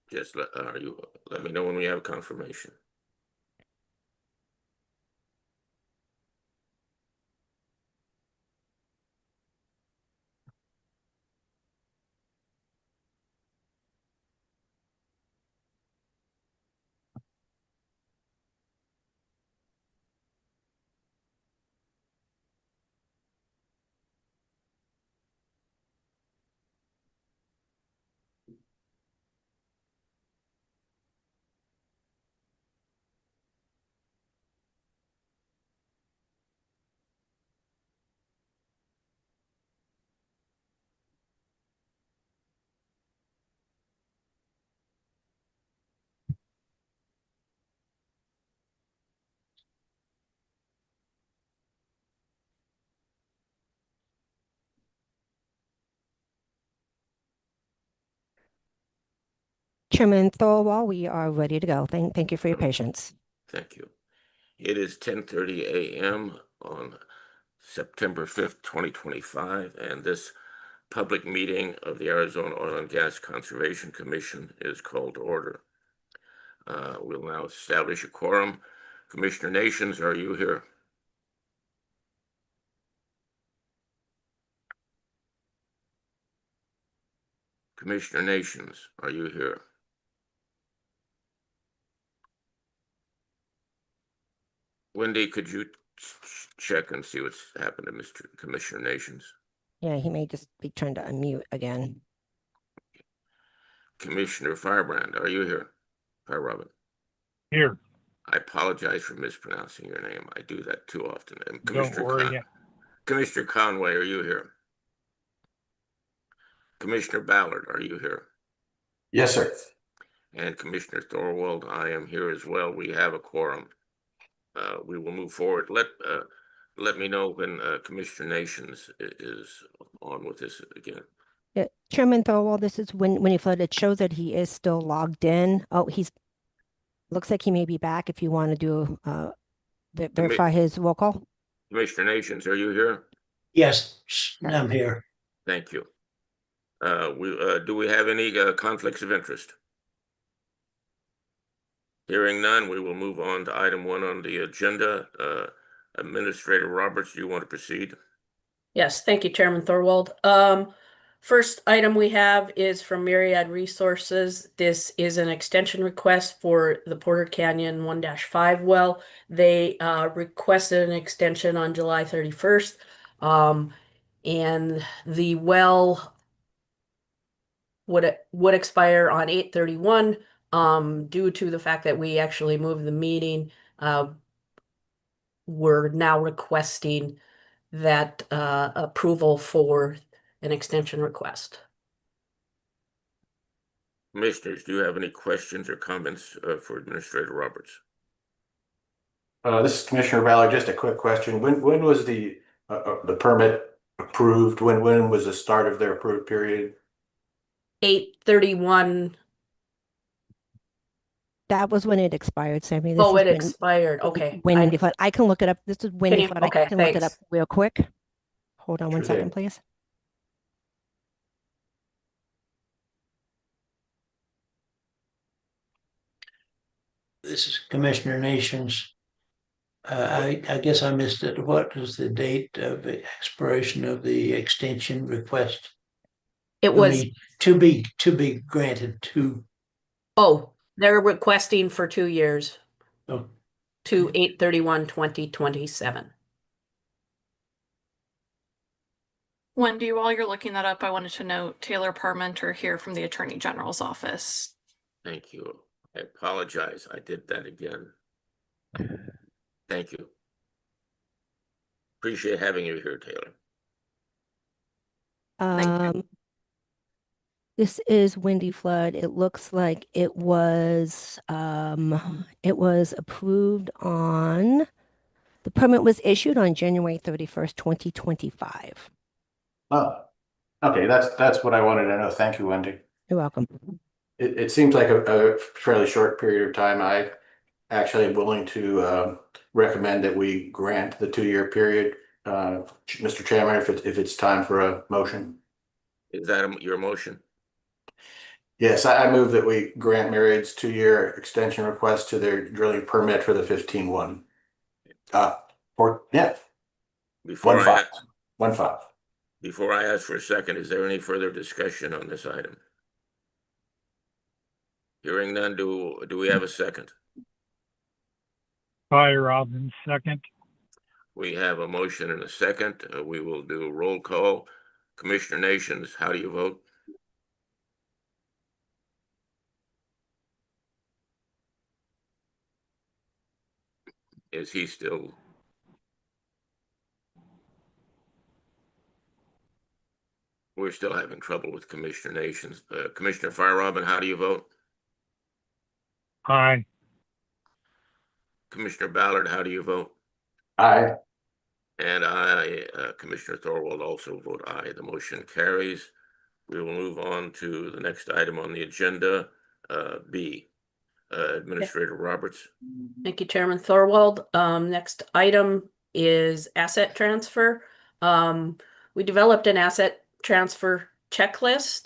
Just let me know when we have confirmation. Chairman Thorwald, we are ready to go. Thank you for your patience. Thank you. It is 10:30 a.m. on September 5th, 2025, and this public meeting of the Arizona Oil and Gas Conservation Commission is called to order. We'll now establish a quorum. Commissioner Nations, are you here? Commissioner Nations, are you here? Wendy, could you check and see what's happened to Mr. Commissioner Nations? Yeah, he may just be trying to unmute again. Commissioner Firebrand, are you here? Fire Robin. Here. I apologize for mispronouncing your name. I do that too often. And Don't worry. Commissioner Conway, are you here? Commissioner Ballard, are you here? Yes, sir. And Commissioner Thorwald, I am here as well. We have a quorum. We will move forward. Let me know when Commissioner Nations is on with this again. Yeah, Chairman Thorwald, this is when he flooded. It shows that he is still logged in. Oh, looks like he may be back if you want to do verify his roll call. Commissioner Nations, are you here? Yes, I'm here. Thank you. Do we have any conflicts of interest? Hearing none, we will move on to item 1 on the agenda. Administrator Roberts, do you want to proceed? Yes, thank you, Chairman Thorwald. First item we have is from Myriad Resources. This is an extension request for the Porter Canyon 1-5 well. They requested an extension on July 31st. And the well would expire on 8/31. Due to the fact that we actually moved the meeting, we're now requesting that approval for an extension request. Commissioners, do you have any questions or comments for Administrator Roberts? This is Commissioner Ballard. Just a quick question. When was the permit approved? When was the start of their approved period? 8/31. That was when it expired, Sammy. Oh, it expired. Okay. Wendy Flood. I can look it up. This is Wendy Flood. Okay, I can look it up thanks. real quick. Hold on one Sure second, thing. please. This is Commissioner Nations. I guess I missed it. What was the date of the expiration of the extension request? It was to be granted to. Oh, they're requesting for 2 years. Oh. To 8/31/2027. Wendy, while you're looking that up, I wanted to note Taylor Parmenter here from the Attorney General's office. Thank you. I apologize. I did that again. Thank you. Appreciate having you here, Taylor. This is Wendy Flood. It looks like it was approved on, the permit was issued on January 31st, 2025. Oh, okay. That's what I wanted to know. Thank you, Wendy. You're welcome. It seems like a fairly short period of time. I actually am willing to recommend that we grant the 2-year period. Mr. Chairman, if it's time for a motion. Is that your motion? Yes, I move that we grant Myriad's 2-year extension request to their drilling permit for the 15-1. Yeah, Before 1-5. I, 1-5. before I ask for a second, is there any further discussion on this item? Hearing none, do we have a second? Hi, Robin, second. We have a motion and a second. We will do a roll call. Commissioner Nations, how do you vote? Is he still? We're still having trouble with Commissioner Nations. Commissioner Fire Robin, how do you vote? Aye. Commissioner Ballard, how do you vote? Aye. And I, Commissioner Thorwald, also vote aye. The motion carries. We will move on to the next item on the agenda, B. Administrator Roberts. Thank you, Chairman Thorwald. Next item is asset transfer. We developed an asset transfer checklist,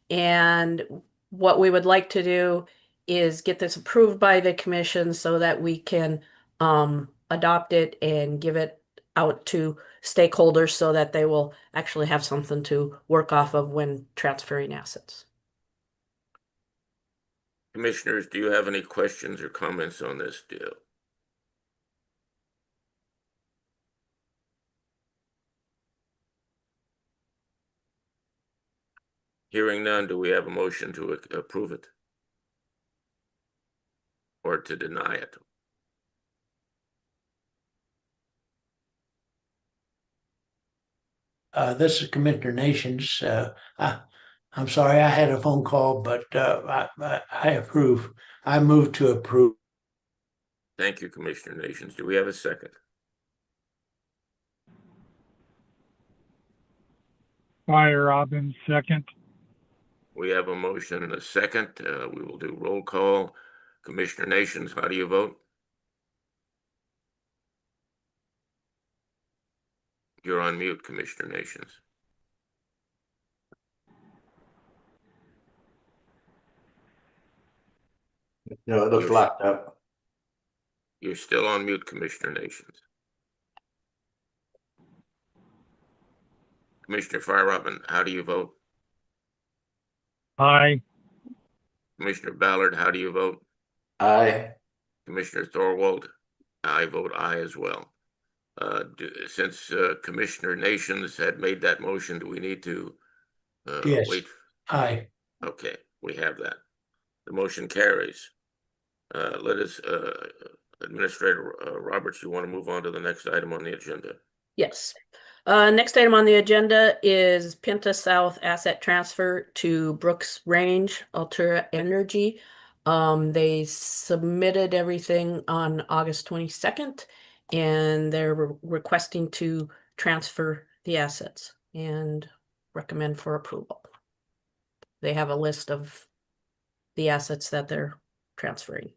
and what we would like to do is get this approved by the commission so that we can adopt it and give it out to stakeholders so that they will actually have something to work off of when transferring assets. Commissioners, do you have any questions or comments on this deal? Hearing none, do we have a motion to approve it? Or to deny it? This is Commissioner Nations. I'm sorry, I had a phone call, but I approve. I move to approve. Thank you, Commissioner Nations. Do we have a second? Hi, Robin, second. We have a motion and a second. We will do roll call. Commissioner Nations, how do you vote? You're on mute, Commissioner Nations. No, it looks You're- locked up. You're still on mute, Commissioner Nations. Commissioner Fire Robin, how do you vote? Aye. Commissioner Ballard, how do you vote? Aye. Commissioner Thorwald, I vote aye as well. Since Commissioner Nations had made that motion, do we need to Yes. wait? Aye. Okay, we have that. The motion carries. Let us, Administrator Roberts, you want to move on to the next item on the agenda? Yes. Next item on the agenda is Pinta South asset transfer to Brooks Range Ultra Energy. They submitted everything on August 22nd, and they're requesting to transfer the assets and recommend for approval. They have a list of the assets that they're transferring.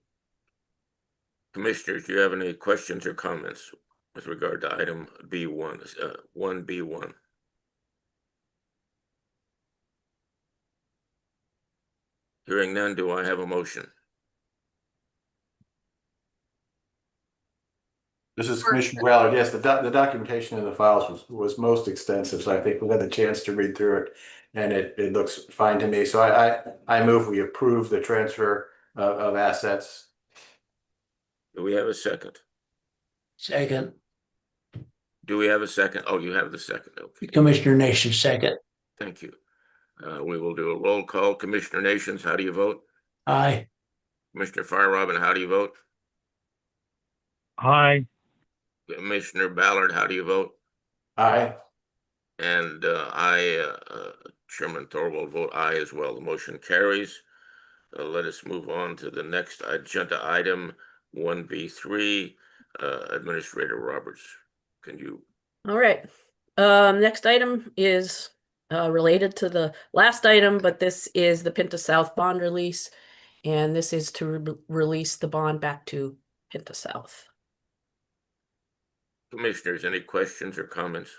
Commissioners, do you have any questions or comments with regard to item B1, 1B1? Hearing none, do I have a motion? This is Commissioner Ballard. Yes, the documentation in the files was most extensive, so I think we had a chance to read through it, and it looks fine to me. So I move we approve the transfer of assets. Do we have a second? Second. Do we have a second? Oh, you have the second. Okay, Commissioner Nations, second. thank you. We will do a roll call. Commissioner Nations, how do you vote? Aye. Commissioner Fire Robin, how do you vote? Aye. Commissioner Ballard, how do you vote? Aye. And Chairman Thorwald, vote aye as well. The motion carries. Let us move on to the next agenda item, 1B3. Administrator Roberts, can you? All right. Next item is related to the last item, but this is the Pinta South bond release, and this is to release the bond back to Pinta South. Commissioners, any questions or comments?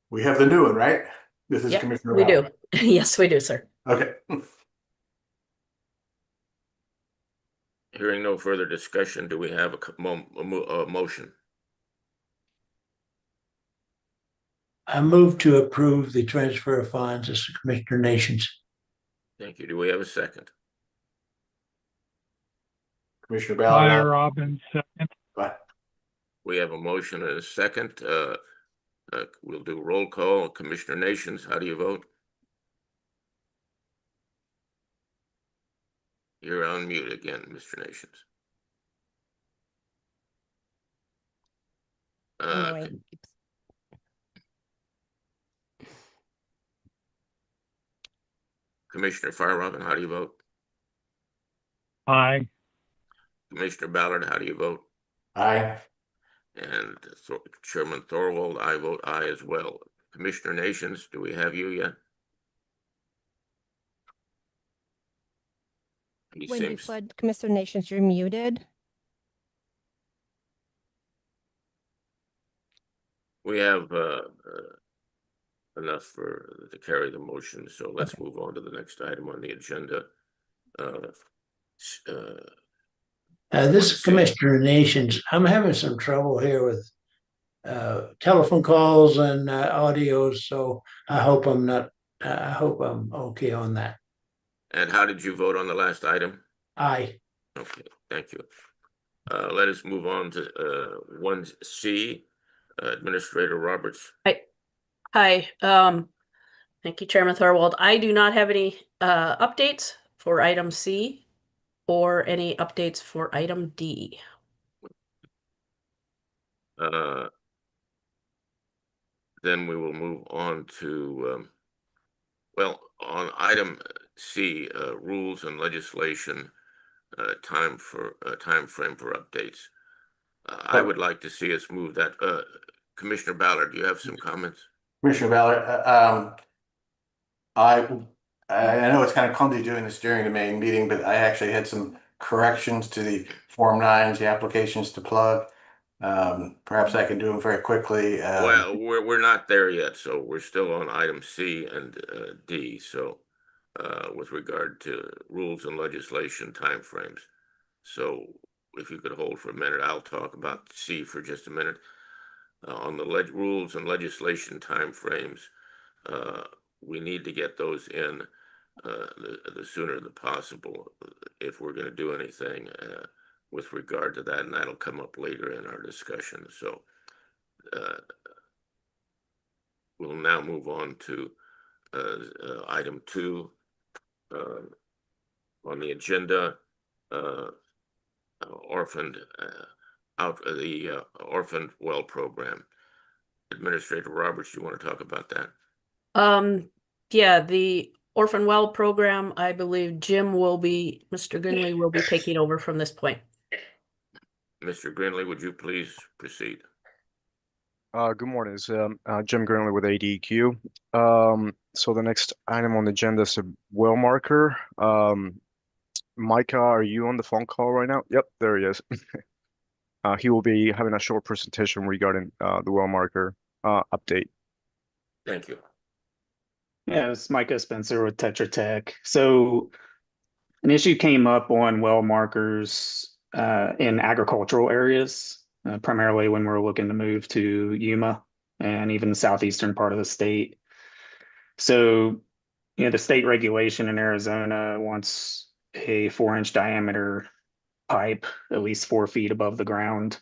We have the new one, right? This is Yep, Commissioner we do. Ballard. Yes, we do, sir. Okay. Hearing no further discussion, do we have a motion? I move to approve the transfer of funds as Commissioner Nations. Thank you. Do we have a second? Commissioner Ballard, Dwyer, Robbins, second. We have a motion and a second. We'll do roll call. Commissioner Nations, how do you vote? You're on mute again, Mr. Nations. Annoying. Commissioner Firerobbin, how do you vote? Aye. Commissioner Ballard, how do you vote? aye. And Chairman Thorwald, I vote aye as well. Commissioner Nations, do we have you yet? He Wendy seems, Flood, Commissioner Nations, you're muted. we have enough to carry the motion, so let's move on to the next item on the agenda. This is Commissioner Nations. I'm having some trouble here with telephone calls and audios, so I hope I'm not. I hope I'm okay on that. And how did you vote on the last item? Aye. Okay, thank you. Let us move on to 1C, Administrator Roberts. Hi, thank you, Chairman Thorwald. I do not have any updates for item C or any updates for item D. Then we will move on to, well, on item C, rules and legislation, time frame for updates. I would like to see us move that. Commissioner Ballard, do you have some comments? Commissioner Ballard, I know it's kind of clumsy doing this during the main meeting, but I actually had some corrections to the Form 9s, the applications to plug. Perhaps I can do them very quickly. Well, we're not there yet, so we're still on item C and D. So, with regard to rules and legislation timeframes. So, if you could hold for a minute, I'll talk about C for just a minute. On the rules and legislation timeframes, we need to get those in the sooner the possible if we're going to do anything with regard to that, and that'll come up later in our discussion. So we'll now move on to item 2 on the agenda, orphaned well program. Administrator Roberts, you want to talk about that? Yeah, the Orphan Well program, I believe Mr. Grinley will be taking over from this point. Mr. Grinley, would you please proceed? Good morning. It's Jim Gurnley with ADQ. So the next item on the agenda is a well marker. Micah, are you on the phone call right now? Yep, there he is. He will be having a short presentation regarding the well marker update. Thank you. Yeah, it's Micah Spencer with Tetra Tech. So an issue came up on well markers in agricultural areas, primarily when we're looking to move to Yuma and even the southeastern part of the state. So, the state regulation in Arizona wants a 4-inch diameter pipe at least 4 feet above the ground,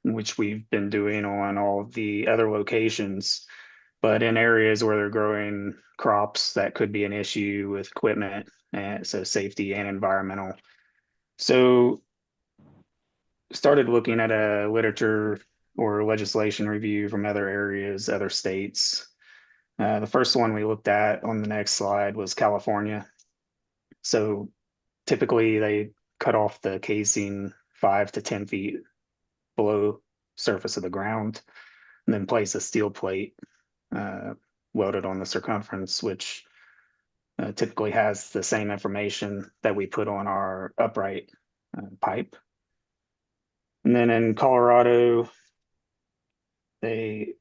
which we've been doing on all of the other locations. But in areas where they're growing crops, that could be an issue with equipment, and so safety and environmental. So started looking at a literature or legislation review from other areas, other states. The first one we looked at on the next slide was California. So typically they cut off the casing 5 to 10 feet below surface of the ground and then place a steel plate welded on the circumference, which typically has the same information that we put on our upright pipe. And then in Colorado, they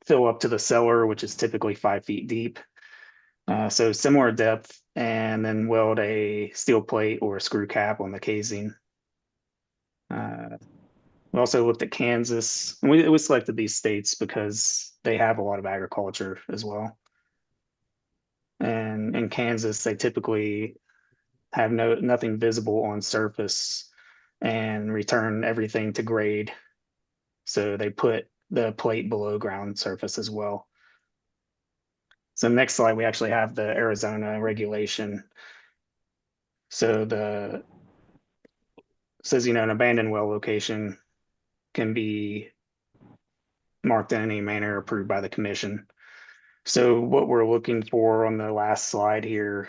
fill up to the cellar, which is typically 5 feet deep. So similar depth, and then weld a steel plate or a screw cap on the casing. We also looked at Kansas, and we selected these states because they have a lot of agriculture as well. And in Kansas, they typically have nothing visible on surface and return everything to grade. So they put the plate below ground surface as well. So next slide, we actually have the Arizona regulation. So the says, an abandoned well location can be marked in any manner approved by the commission. So what we're looking for on the last slide here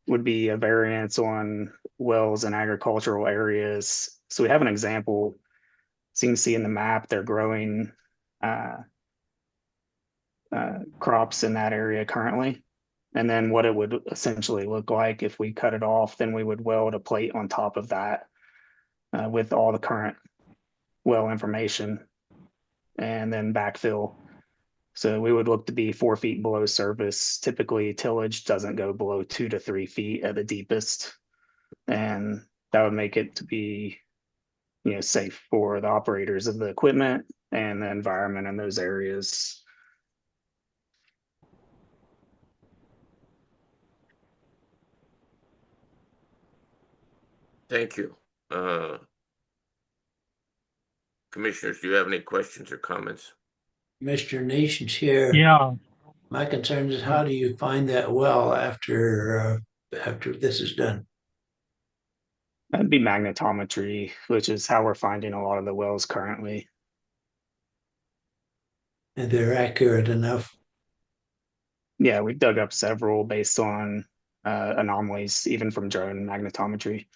would be a variance on wells in agricultural areas. So we have an example. So you can see in the map, they're growing crops in that area currently. And then what it would essentially look like if we cut it off, then we would weld a plate on top of that with all the current well information and then backfill. So we would look to be 4 feet below surface. Typically, tillage doesn't go below 2 to 3 feet at the deepest. And that would make it to be, safe for the operators of the equipment and the environment in those areas. Thank you. Commissioners, do you have any questions or comments? Mr. Nations here. Yeah, My concern is how do you find that well after this is done? That'd be magnetometry, which is how we're finding a lot of the wells currently. And they're accurate enough. Yeah, we've dug up several based on anomalies, even from drone magnetometry.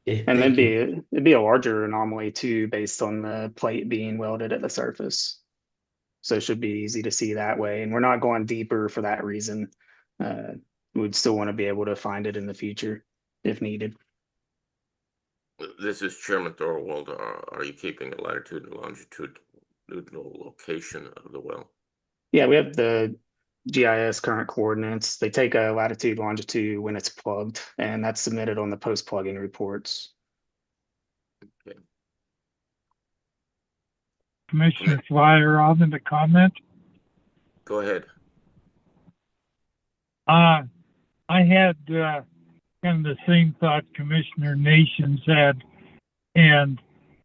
Okay, And thank you. it'd be a larger anomaly too, based on the plate being welded at the surface. So it should be easy to see that way. And we're not going deeper for that reason. We'd still want to be able to find it in the future if needed. This is Chairman Thorwald. Are you keeping a latitude and longitudinal location of the well? Yeah, we have the GIS current coordinates. They take a latitude, longitude when it's plugged, and that's submitted on the post-plugging reports. Okay. Commissioner Fryerobin, to comment. Go ahead. I had kind of the same thought Commissioner Nations had, and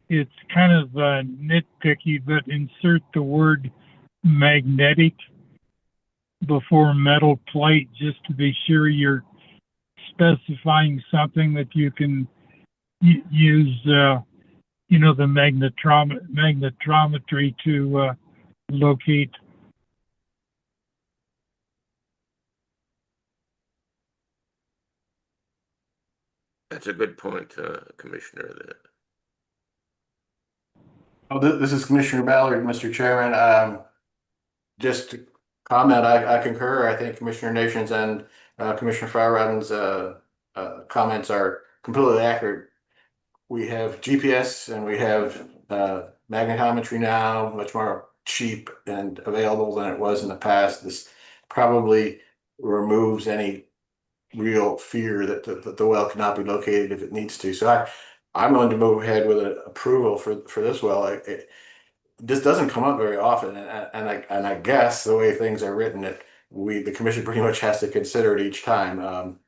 it's kind of nitpicky, but insert the word magnetic before metal plate just to be sure you're specifying something that you can use, the magnetometry to locate. That's a good point, Commissioner. Oh, this is Commissioner Ballard, Mr. Chairman. Just to comment, I concur. I think Commissioner Nations and Commissioner Fryerobin's comments are completely accurate. We have GPS and we have magnetometry now, much more cheap and available than it was in the past. This probably removes any real fear that the well cannot be located if it needs to. So I'm going to move ahead with an approval for this well. This doesn't come up very often, and I guess the way things are written, the commission pretty much has to consider it each time.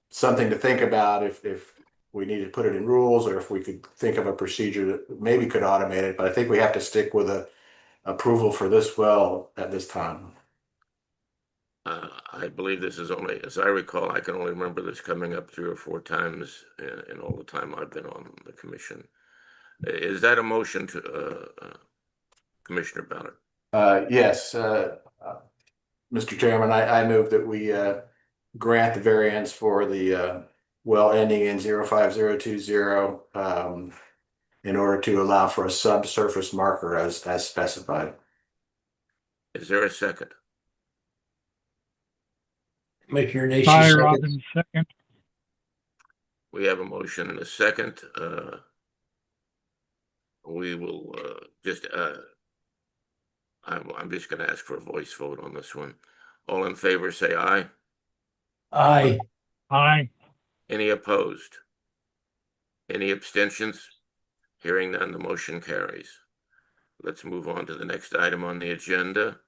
Something to think about if we need to put it in rules, or if we could think of a procedure that maybe could automate it. But I think we have to stick with a approval for this well at this time. I believe this is only, as I recall, I can only remember this coming up 3 or 4 times in all the time I've been on the commission. Is that a motion to Commissioner Ballard? Yes, Mr. Chairman, I move that we grant the variance for the well ending in 05020 in order to allow for a subsurface marker as specified. Is there a second? Commissioner Nations Fryerobin, second. We have a motion and a second. We will just I'm just gonna ask for a voice vote on this one. All in favor, say aye. Aye. Aye. Any opposed? Any abstentions? Hearing none, the motion carries. Let's move on to the next item on the agenda.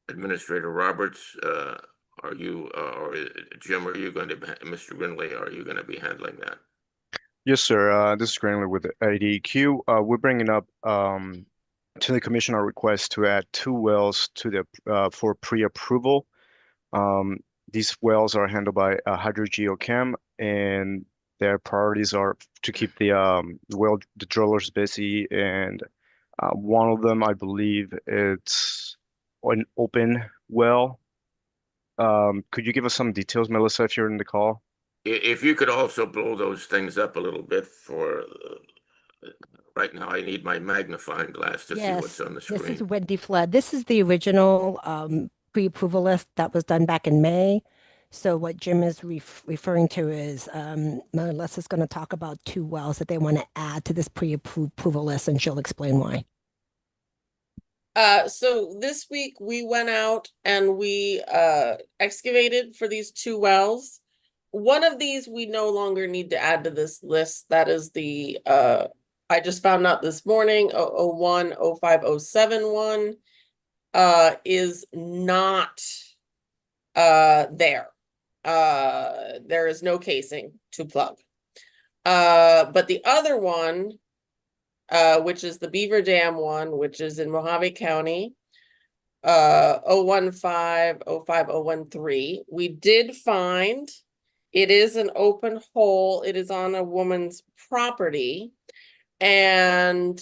Administrator Roberts, are you, or Jim, are you going to, Mr. Grinley, are you going to be handling that? Yes, sir. This is Granley with ADQ. We're bringing up to the commission our request to add 2 wells to the for pre-approval. These wells are handled by HydroGeoChem, and their priorities are to keep the drillers busy. And one of them, I believe, it's an open well. Could you give us some details, Melissa, if you're in the call? If you could also blow those things up a little bit for, right now, I need my magnifying glass to see what's Yes, on the this is screen. Wendy Flood. This is the original pre-approval list that was done back in May. So what Jim is referring to is Melissa's going to talk about 2 wells that they want to add to this pre-approval list, and she'll explain why. So this week we went out and we excavated for these 2 wells. One of these we no longer need to add to this list. That is the I just found out this morning, 001 05071 is not there. There is no casing to plug. But the other one, which is the Beaver Dam one, which is in Mojave County, 015 05013. We did find it is an open hole. It is on a woman's property, and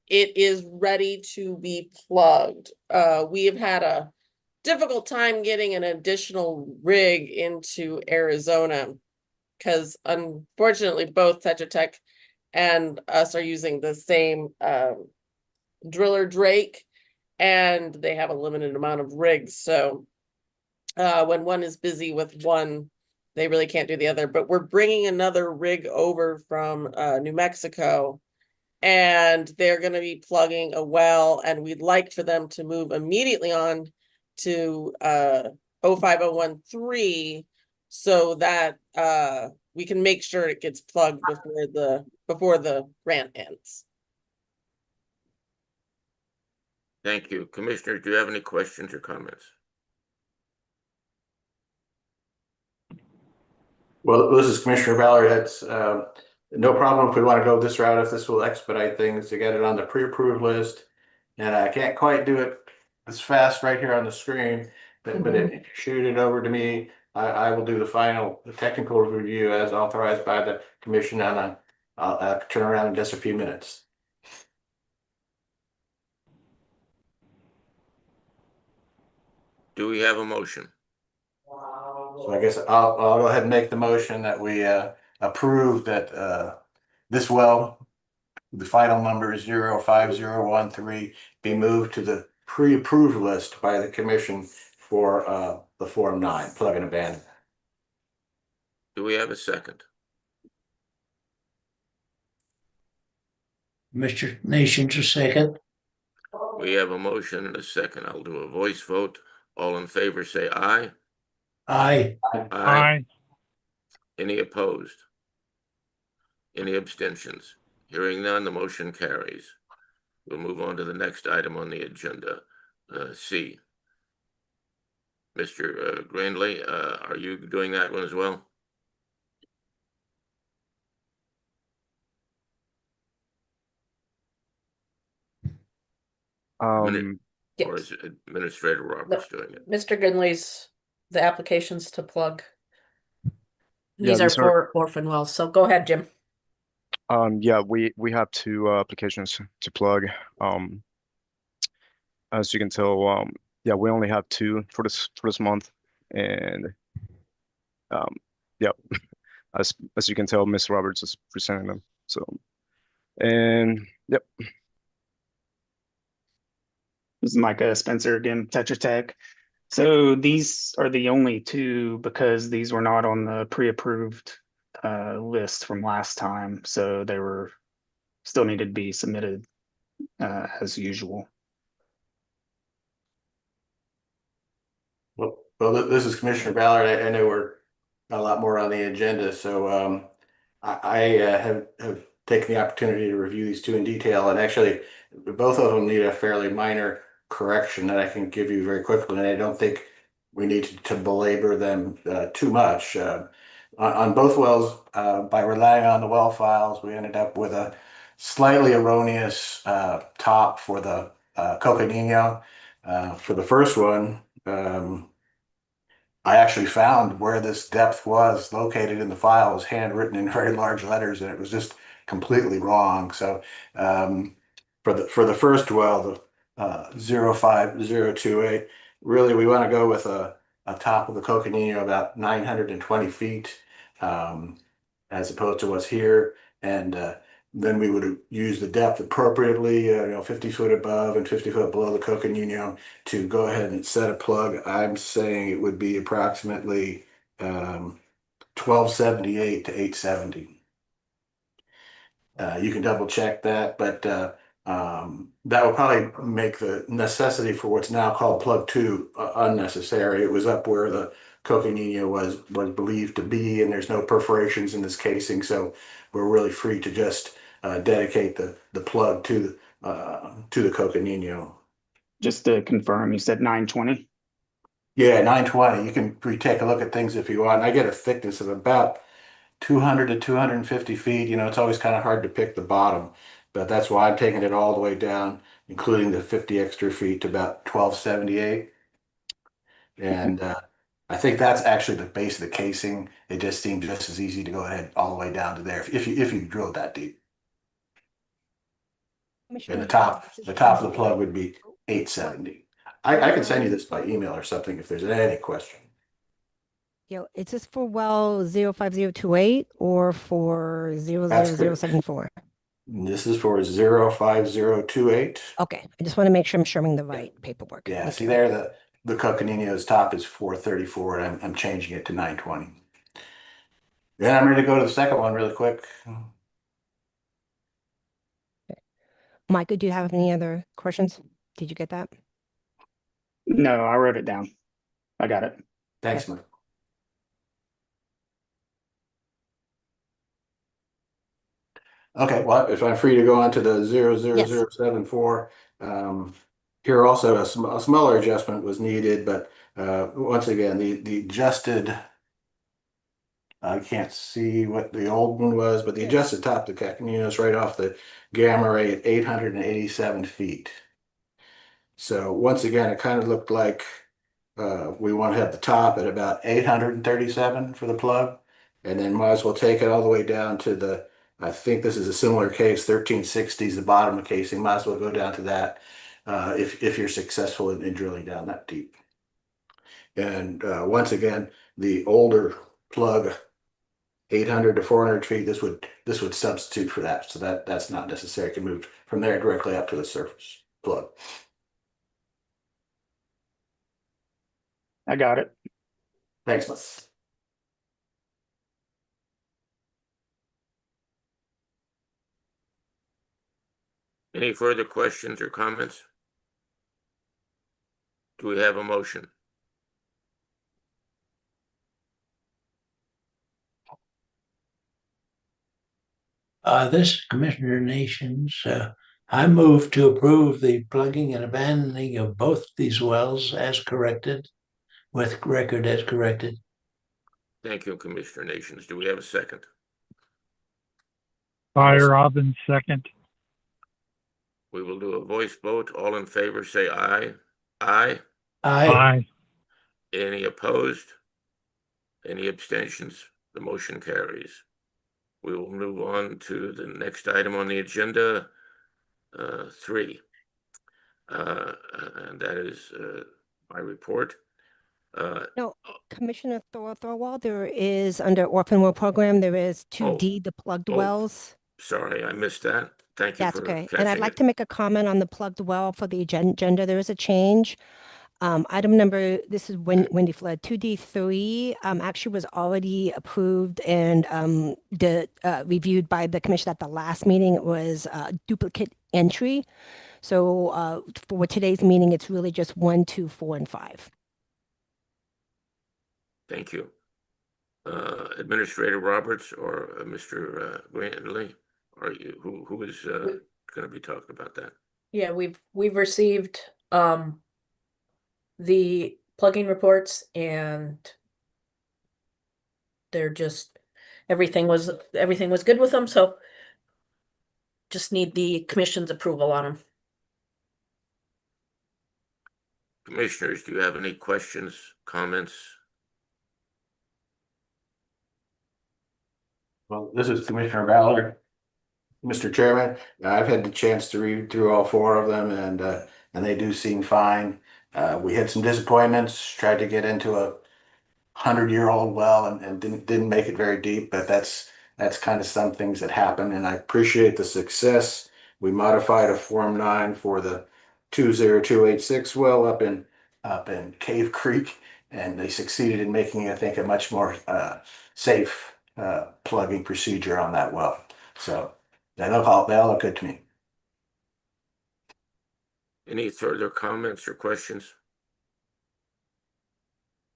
it is ready to be plugged. We have had a difficult time getting an additional rig into Arizona because unfortunately both Tetra Tech and us are using the same driller Drake, and they have a limited amount of rigs. So when one is busy with one, they really can't do the other. But we're bringing another rig over from New Mexico, and they're going to be plugging a well, and we'd like for them to move immediately on to 05013 so that we can make sure it gets plugged before the grant ends. Thank you. Commissioner, do you have any questions or comments? Well, this is Commissioner Valerie. That's no problem if we want to go this route, if this will expedite things to get it on the pre-approved list. And I can't quite do it as fast right here on the screen, but if you shoot it over to me, I will do the technical review as authorized by the commission, and I'll turn around in just a few minutes. Do we have a motion? So I guess I'll go ahead and make the motion that we approve that this well, the final number is 05013, be moved to the pre-approved list by the commission for the Form 9, plug and abandon. Do we have a second? Mr. Nations, a second. We have a motion and a second. I'll do a voice vote. All in favor, say aye. Aye. Aye. Any opposed? Any abstentions? Hearing none, the motion carries. We'll move on to the next item on the agenda, C. Mr. Grandley, are you doing that one as well? Or is Administrator Roberts doing it? Mr. Ginley's the applications to plug. Yeah, These are for orphan wells. So go ahead, Jim. Yeah, we have 2 applications to plug. As you can tell, yeah, we only have 2 for this month, and yeah, as you can tell, Miss Roberts is presenting them. So, and yep. This is Micah Spencer again, Tetra Tech. So these are the only 2 because these were not on the pre-approved list from last time. So they were still needed to be submitted as usual. Well, this is Commissioner Ballard. I know we're a lot more on the agenda, so I have taken the opportunity to review these two in detail, and actually, both of them need a fairly minor correction that I can give you very quickly, and I don't think we need to belabor them too much. On both wells, by relying on the well files, we ended up with a slightly erroneous top for the Coca Nino. For the first one, I actually found where this depth was located in the file. It was handwritten in very large letters, and it was just completely wrong. So for the first well, the 05028, really we want to go with a top of the Coconino about 920 feet, as opposed to what's here, and then we would use the depth appropriately, 50 foot above and 50 foot below the Coconino to go ahead and set a plug. I'm saying it would be approximately 1278 to 870. You can double check that, but that will probably make the necessity for what's now called plug two unnecessary. It was up where the Coconino was believed to be, and there's no perforations in this casing, so we're really free to just dedicate the plug to the Coconino. Just to confirm, you said 920? Yeah, 920. You can take a look at things if you want. I get a thickness of about 200 to 250 feet. It's always kind of hard to pick the bottom, but that's why I'm taking it all the way down, including the 50 extra feet, to about 1278. And I think that's actually the base of the casing. It just seemed just as easy to go ahead all the way down to there if you drilled that deep. And the top of the plug would be 870. I can send you this by email or something if there's any question. Is this for well 05028 or for 00074? This is for 05028. Okay, I just want to make sure I'm showing the right paperwork. Yeah, Thank see you. there, the Coconino's top is 434, and I'm changing it to 920. Then I'm ready to go to the second one really quick. Micah, do you have any other questions? Did you get that? No, I wrote it down. I got it. Thanks, Mike. Okay, well, if I'm free to go on to the 00074, here also a smaller adjustment was needed, but once again, the adjusted, I can't see what the old one was, but the adjusted top of the Coconino is right off the gamma ray at 887 feet. So once again, it kind of looked like we want to have the top at about 837 for the plug, and then might as well take it all the way down to the, I think this is a similar case, 1360 is the bottom of the casing. Might as well go down to that if you're successful in drilling down that deep. And once again, the older plug, 800 to 400 feet, this would substitute for that. So that's not necessary. It can move from there directly up to the surface plug. I got it. Thanks, Liz. Any further questions or comments? Do we have a motion? This Commissioner Nations, I move to approve the plugging and abandoning of both these wells as corrected, with record as corrected. Thank you, Commissioner Nations. Do we have a second? Fire Robbins, second. We will do a voice vote. All in favor, say aye. Aye. Aye. Aye. Any opposed? Any abstentions? The motion carries. We will move on to the next item on the agenda, 3. And that is my report. No, Commissioner Thorwald, there is under Orphan Well Program, there is 2D, the plugged wells. Sorry, I missed that. Thank you That's for okay. catching And I'd like it. to make a comment on the plugged well for the agenda. There is a change. Item number, this is Wendy Flood, 2D3, actually was already approved and reviewed by the commission at the last meeting. It was duplicate entry. So for today's meeting, it's really just 1, 2, 4, and 5. Thank you. Administrator Roberts or Mr. Grantley, are you who is going to be talking about that? Yeah, we've received the plugin reports, and they're just everything was good with them, so just need the commission's approval on them. Commissioners, do you have any questions, comments? Well, this is Commissioner Ballard. Mr. Chairman, I've had the chance to read through all 4 of them, and they do seem fine. We had some disappointments, tried to get into a 100-year-old well and didn't make it very deep, but that's kind of some things that happen, and I appreciate the success. We modified a Form 9 for the 20286 well up in Cave Creek, and they succeeded in making, I think, a much more safe plugging procedure on that well. So they all look good to me. Any further comments or questions?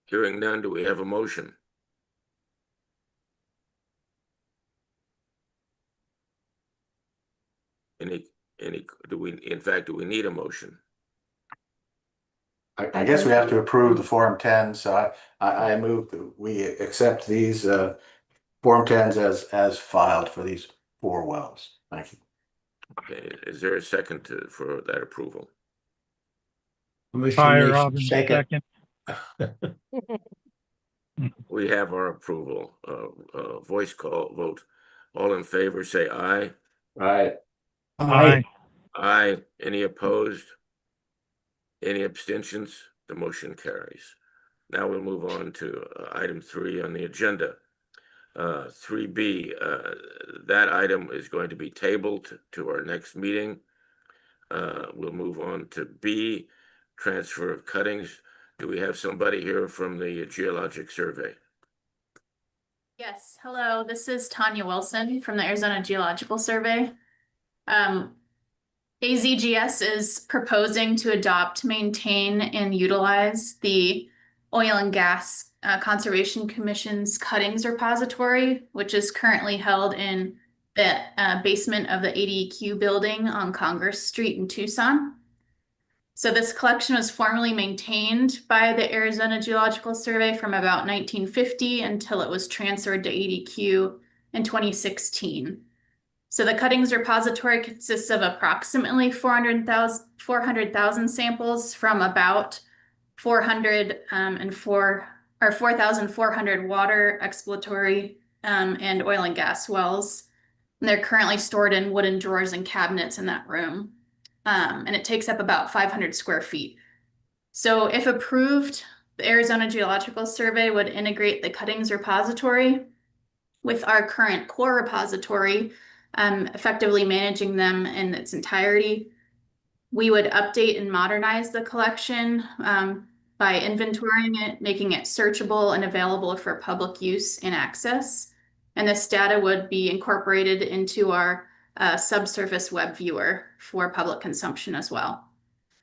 Hearing none, do we have a motion? Do we need a motion? I guess we have to approve the Form 10, so I move that we accept these Form 10s as filed for these 4 wells. Thank you. Okay, is there a second for that approval? Commissioner Hi, Nation, Robin, second. We have our approval. Voice call vote. All in favor, say aye. Aye. Aye. Aye. Any opposed? Any abstentions? The motion carries. Now we'll move on to item 3 on the agenda. 3B, that item is going to be tabled to our next meeting. We'll move on to B, transfer of cuttings. Do we have somebody here from the Geologic Survey? Yes, hello, this is Tanya Wilson from the Arizona Geological Survey. AZGS is proposing to adopt, maintain, and utilize the Oil and Gas Conservation Commission's Cuttings Repository, which is currently held in the basement of the ADEQ building on Congress Street in Tucson. So this collection was formerly maintained by the Arizona Geological Survey from about 1950 until it was transferred to ADQ in 2016. So the cuttings repository consists of approximately 400,000 samples from about 4,400 water exploratory and oil and gas wells. And they're currently stored in wooden drawers and cabinets in that room. And it takes up about 500 square feet. So if approved, the Arizona Geological Survey would integrate the cuttings repository with our current core repository, effectively managing them in its entirety. We would update and modernize the collection by inventorying it, making it searchable and available for public use and access. And this data would be incorporated into our subsurface web viewer for public consumption as well.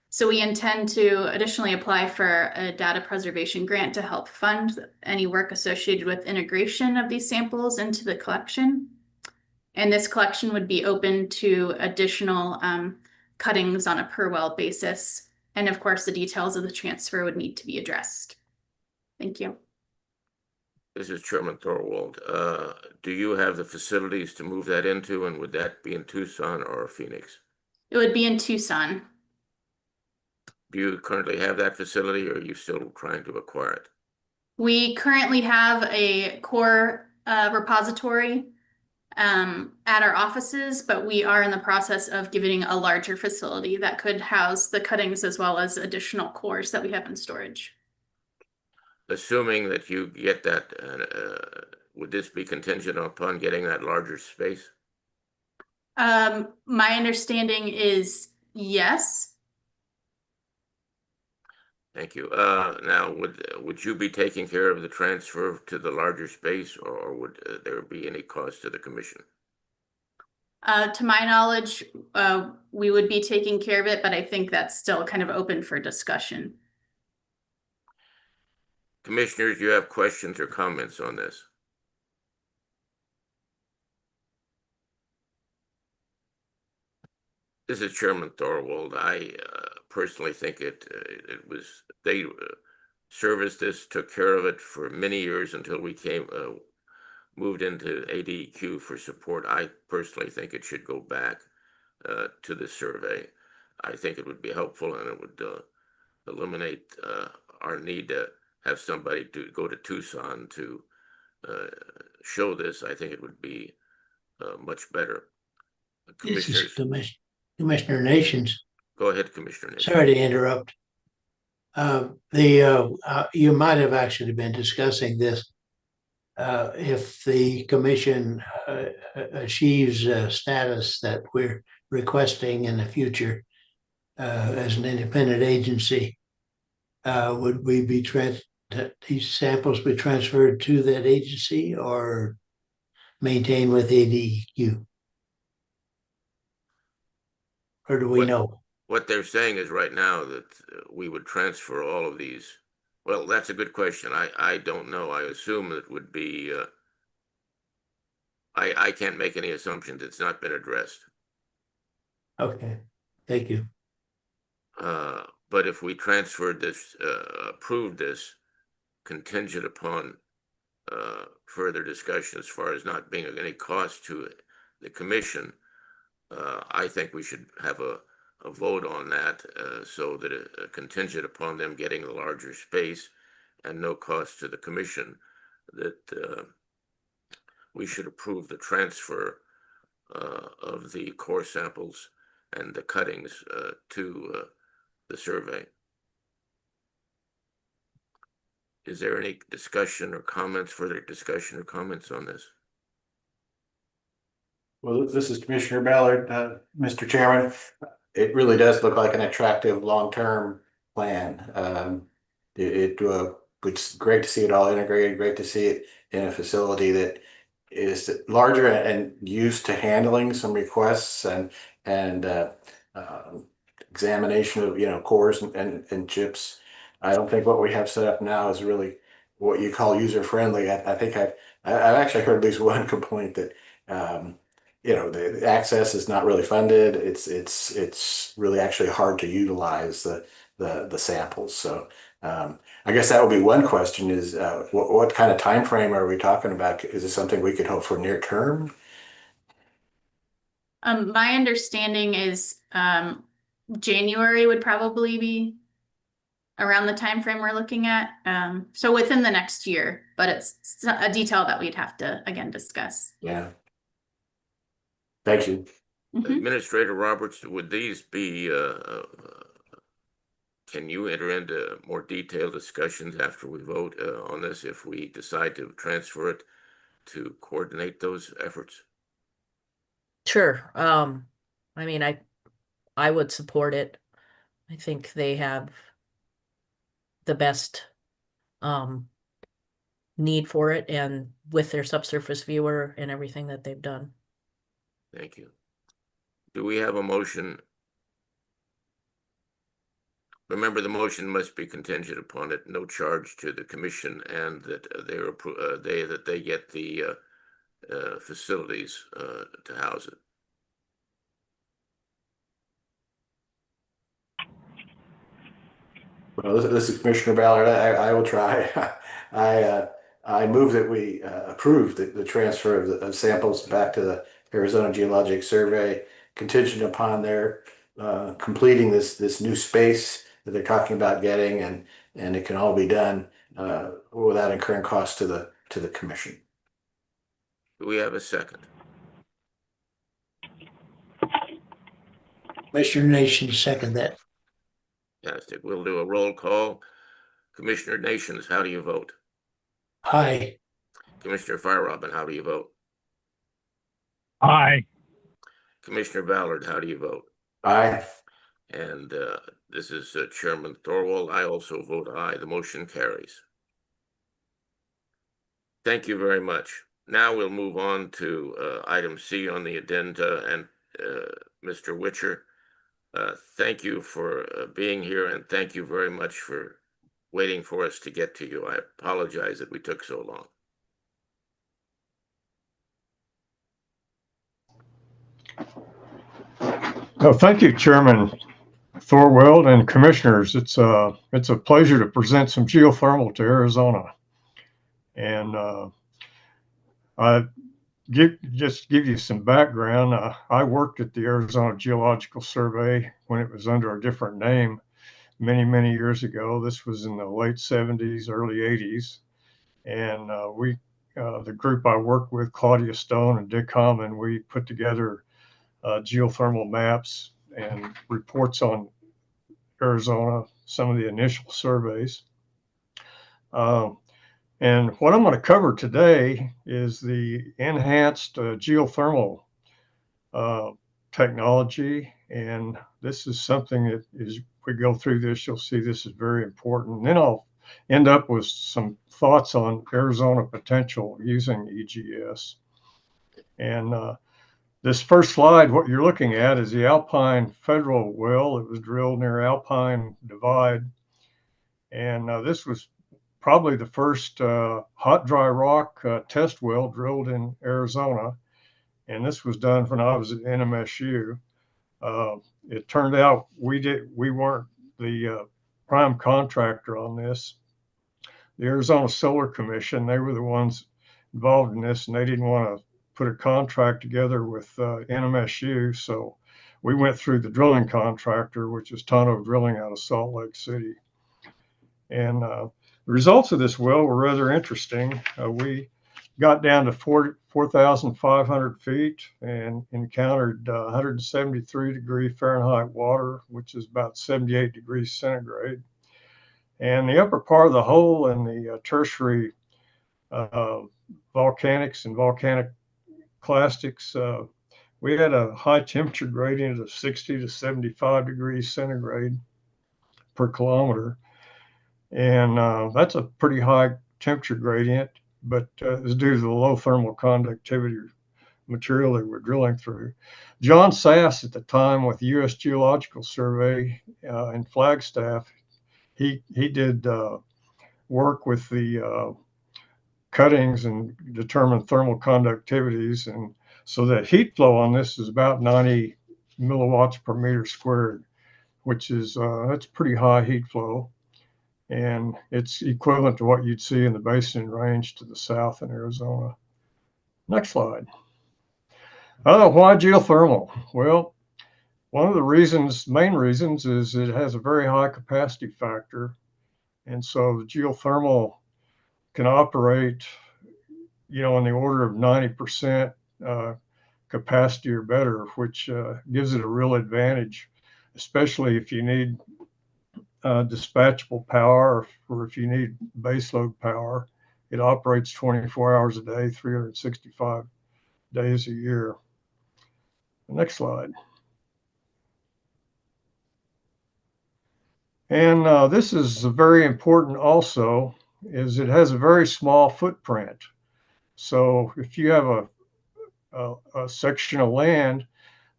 So we intend to additionally apply for a data preservation grant to help fund any work associated with integration of these samples into the collection. And this collection would be open to additional cuttings on a per well basis. And of course, the details of the transfer would need to be addressed. Thank you. This is Chairman Thorwald. Do you have the facilities to move that into, and would that be in Tucson or Phoenix? It would be in Tucson. Do you currently have that facility, or are you still trying to acquire it? We currently have a core repository at our offices, but we are in the process of getting a larger facility that could house the cuttings as well as additional cores that we have in storage. Assuming that you get that, would this be contingent upon getting that larger space? My understanding is yes. Thank you. Now, would you be taking care of the transfer to the larger space, or would there be any cost to the commission? To my knowledge, we would be taking care of it, but I think that's still kind of open for discussion. Commissioners, you have questions or comments on this? This is Chairman Thorwald. I personally think they serviced this, took care of it for many years until we moved into ADEQ for support. I personally think it should go back to the survey. I think it would be helpful, and it would eliminate our need to have somebody to go to Tucson to show this. I think it would be much better. This is Commissioners, Commissioner Nations. go ahead, Commissioner Nations. Sorry to interrupt. You might have actually been discussing this. If the commission achieves status that we're requesting in the future as an independent agency, would we be these samples be transferred to that agency or maintained with ADEQ? Or do we know? What they're saying is right now that we would transfer all of these. Well, that's a good question. I don't know. I assume it would be, I can't make any assumptions. It's not been addressed. Okay, thank you. But if we transferred this, approved this, contingent upon further discussion as far as not being of any cost to the commission, I think we should have a vote on that so that a contingent upon them getting a larger space and no cost to the commission, that we should approve the transfer of the core samples and the cuttings to the survey. Is there any discussion or comments, further discussion or comments on this? Well, this is Commissioner Ballard, Mr. Chairman. It really does look like an attractive long-term plan. It's great to see it all integrated, great to see it in a facility that is larger and used to handling some requests and examination of cores and chips. I don't think what we have set up now is really what you call user friendly. I think I've actually heard at least one complaint that the access is not really funded. It's really actually hard to utilize the samples. So I guess that would be one question: is what kind of time frame are we talking about? Is this something we could hope for near term? My understanding is January would probably be around the time frame we're looking at. So within the next year, but it's a detail that we'd have to again discuss. Yeah. Thank you. Administrator Roberts, would these be, can you enter into more detailed discussions after we vote on this if we decide to transfer it to coordinate those efforts? Sure. I mean, I would support it. I think they have the best need for it, and with their subsurface viewer and everything that they've done. Thank you. Do we have a motion? Remember, the motion must be contingent upon it, no charge to the commission, and that they get the facilities to house it. Well, this is Commissioner Ballard. I will try. I move that we approve the transfer of samples back to the Arizona Geologic Survey, contingent upon their completing this new space that they're talking about getting, and it can all be done without incurring costs to the commission. Do we have a second? Commissioner Nations, second that. Fantastic. We'll do a roll call. Commissioner Nations, how do you vote? Aye. Commissioner Firerobin, how do you vote? Aye. Commissioner Ballard, how do you vote? Aye. And this is Chairman Thorwald. I also vote aye. The motion carries. Thank you very much. Now we'll move on to item C on the agenda. And Mr. Witcher, thank you for being here, and thank you very much for waiting for us to get to you. I apologize that we took so long. Oh, thank you, Chairman Thorwald and Commissioners. It's a pleasure to present some geothermal to Arizona. And I just give you some background. I worked at the Arizona Geological Survey when it was under a different name many, many years ago. This was in the late 70s, early 80s. And the group I worked with, Claudia Stone and Dick Hammond, we put together geothermal maps and reports on Arizona, some of the initial surveys. And what I'm going to cover today is the enhanced geothermal technology. And this is something that as we go through this, you'll see this is very important. And then I'll end up with some thoughts on Arizona potential using EGS. And this first slide, what you're looking at is the Alpine Federal well. It was drilled near Alpine Divide. And this was probably the first hot dry rock test well drilled in Arizona. And this was done when I was at NMSU. It turned out we weren't the prime contractor on this. The Arizona Solar Commission, they were the ones involved in this, and they didn't want to put a contract together with NMSU. So we went through the drilling contractor, which is Tonto Drilling out of Salt Lake City. And the results of this well were rather interesting. We got down to 4,500 feet and encountered 173 Fahrenheit water, which is about 78 degrees centigrade. And the upper part of the hole in the tertiary volcanics and volcanic clastics, we had a high temperature gradient of 60 to 75 degrees centigrade per kilometer. And that's a pretty high temperature gradient, but it's due to the low thermal conductivity material that we're drilling through. John Sass at the time with the U.S. Geological Survey in Flagstaff, he did work with the cuttings and determined thermal conductivities. And so the heat flow on this is about 90 milliwatts per meter squared, which is that's pretty high heat flow. And it's equivalent to what you'd see in the Basin Range to the south in Arizona. Next slide. Why geothermal? Well, one of the main reasons is it has a very high capacity factor. And so the geothermal can operate, in the order of 90% capacity or better, which gives it a real advantage, especially if you need dispatchable power or if you need baseload power. It operates 24 hours a day, 365 days a year. Next slide. And this is very important also, is it has a very small footprint. So if you have a section of land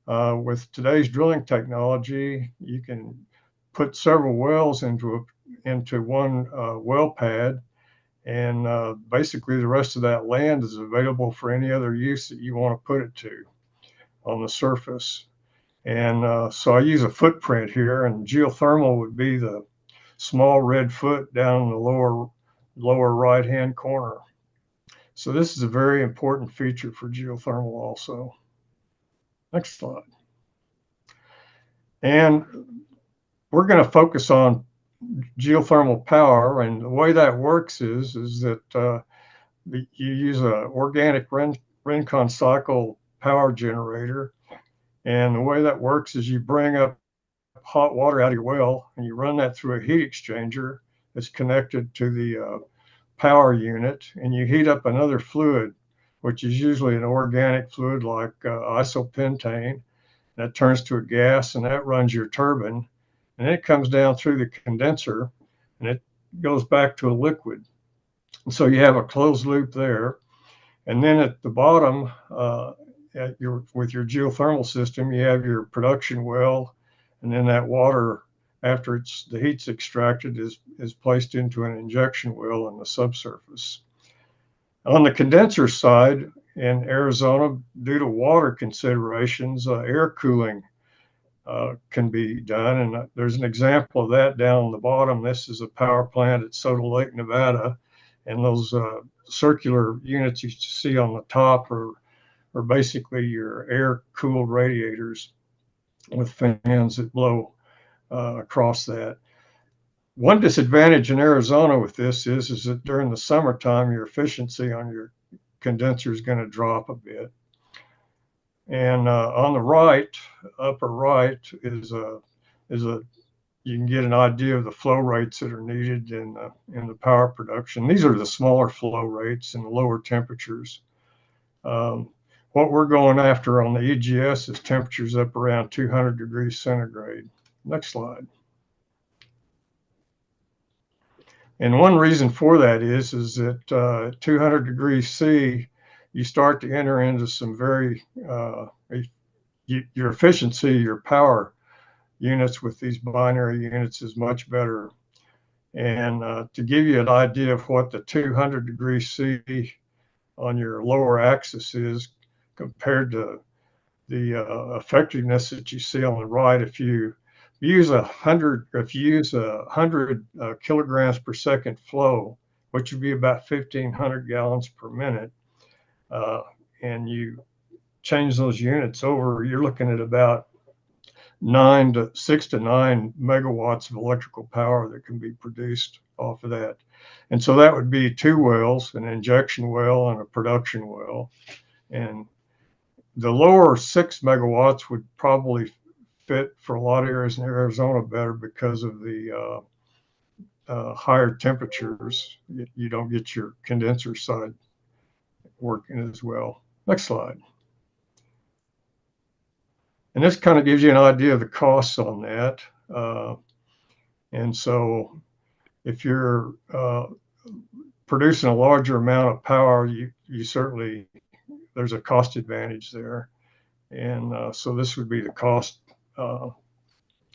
with today's drilling technology, you can put several wells into one well pad, and basically the rest of that land is available for any other use that you want to put it to on the surface. And so I use a footprint here, and geothermal would be the small red foot down in the lower right-hand corner. So this is a very important feature for geothermal also. Next slide. And we're going to focus on geothermal power, and the way that works is that you use an organic Rincon cycle power generator, and the way that works is you bring up hot water out of your well and you run that through a heat exchanger that's connected to the power unit, and you heat up another fluid, which is usually an organic fluid like isopentane, That turns to a gas, and that runs your turbine, and it comes down through the condenser, and it goes back to a liquid. And so you have a closed loop there. And then at the bottom, with your geothermal system, you have your production well, and then that water, after the heat's extracted, is placed into an injection well in the subsurface. On the condenser side in Arizona, due to water considerations, air cooling can be done. And there's an example of that down on the bottom. This is a power plant at Soda Lake, Nevada. And those circular units you see on the top are basically your air-cooled radiators with fans that blow across that. One disadvantage in Arizona with this is that during the summertime, your efficiency on your condenser is going to drop a bit. And on the right, upper right, is you can get an idea of the flow rates that are needed in the power production. These are the smaller flow rates and the lower temperatures. What we're going after on the EGS is temperatures up around 200 degrees centigrade. Next slide. And one reason for that is that 200 degrees C, you start to enter into some very, your efficiency, your power units with these binary units is much better. And to give you an idea of what the 200 degrees C on your lower axis is compared to the effectiveness that you see on the right, if you use 100 kilograms per second flow, which would be about 1,500 gallons per minute, and you change those units over, you're looking at about 6 to 9 megawatts of electrical power that can be produced off of that. And so that would be 2 wells, an injection well and a production well. And the lower 6 megawatts would probably fit for a lot of areas in Arizona better because of the higher temperatures. You don't get your condenser side working as well. Next slide. And this kind of gives you an idea of the costs on that. And so if you're producing a larger amount of power, you certainly, there's a cost advantage there. And so this would be the cost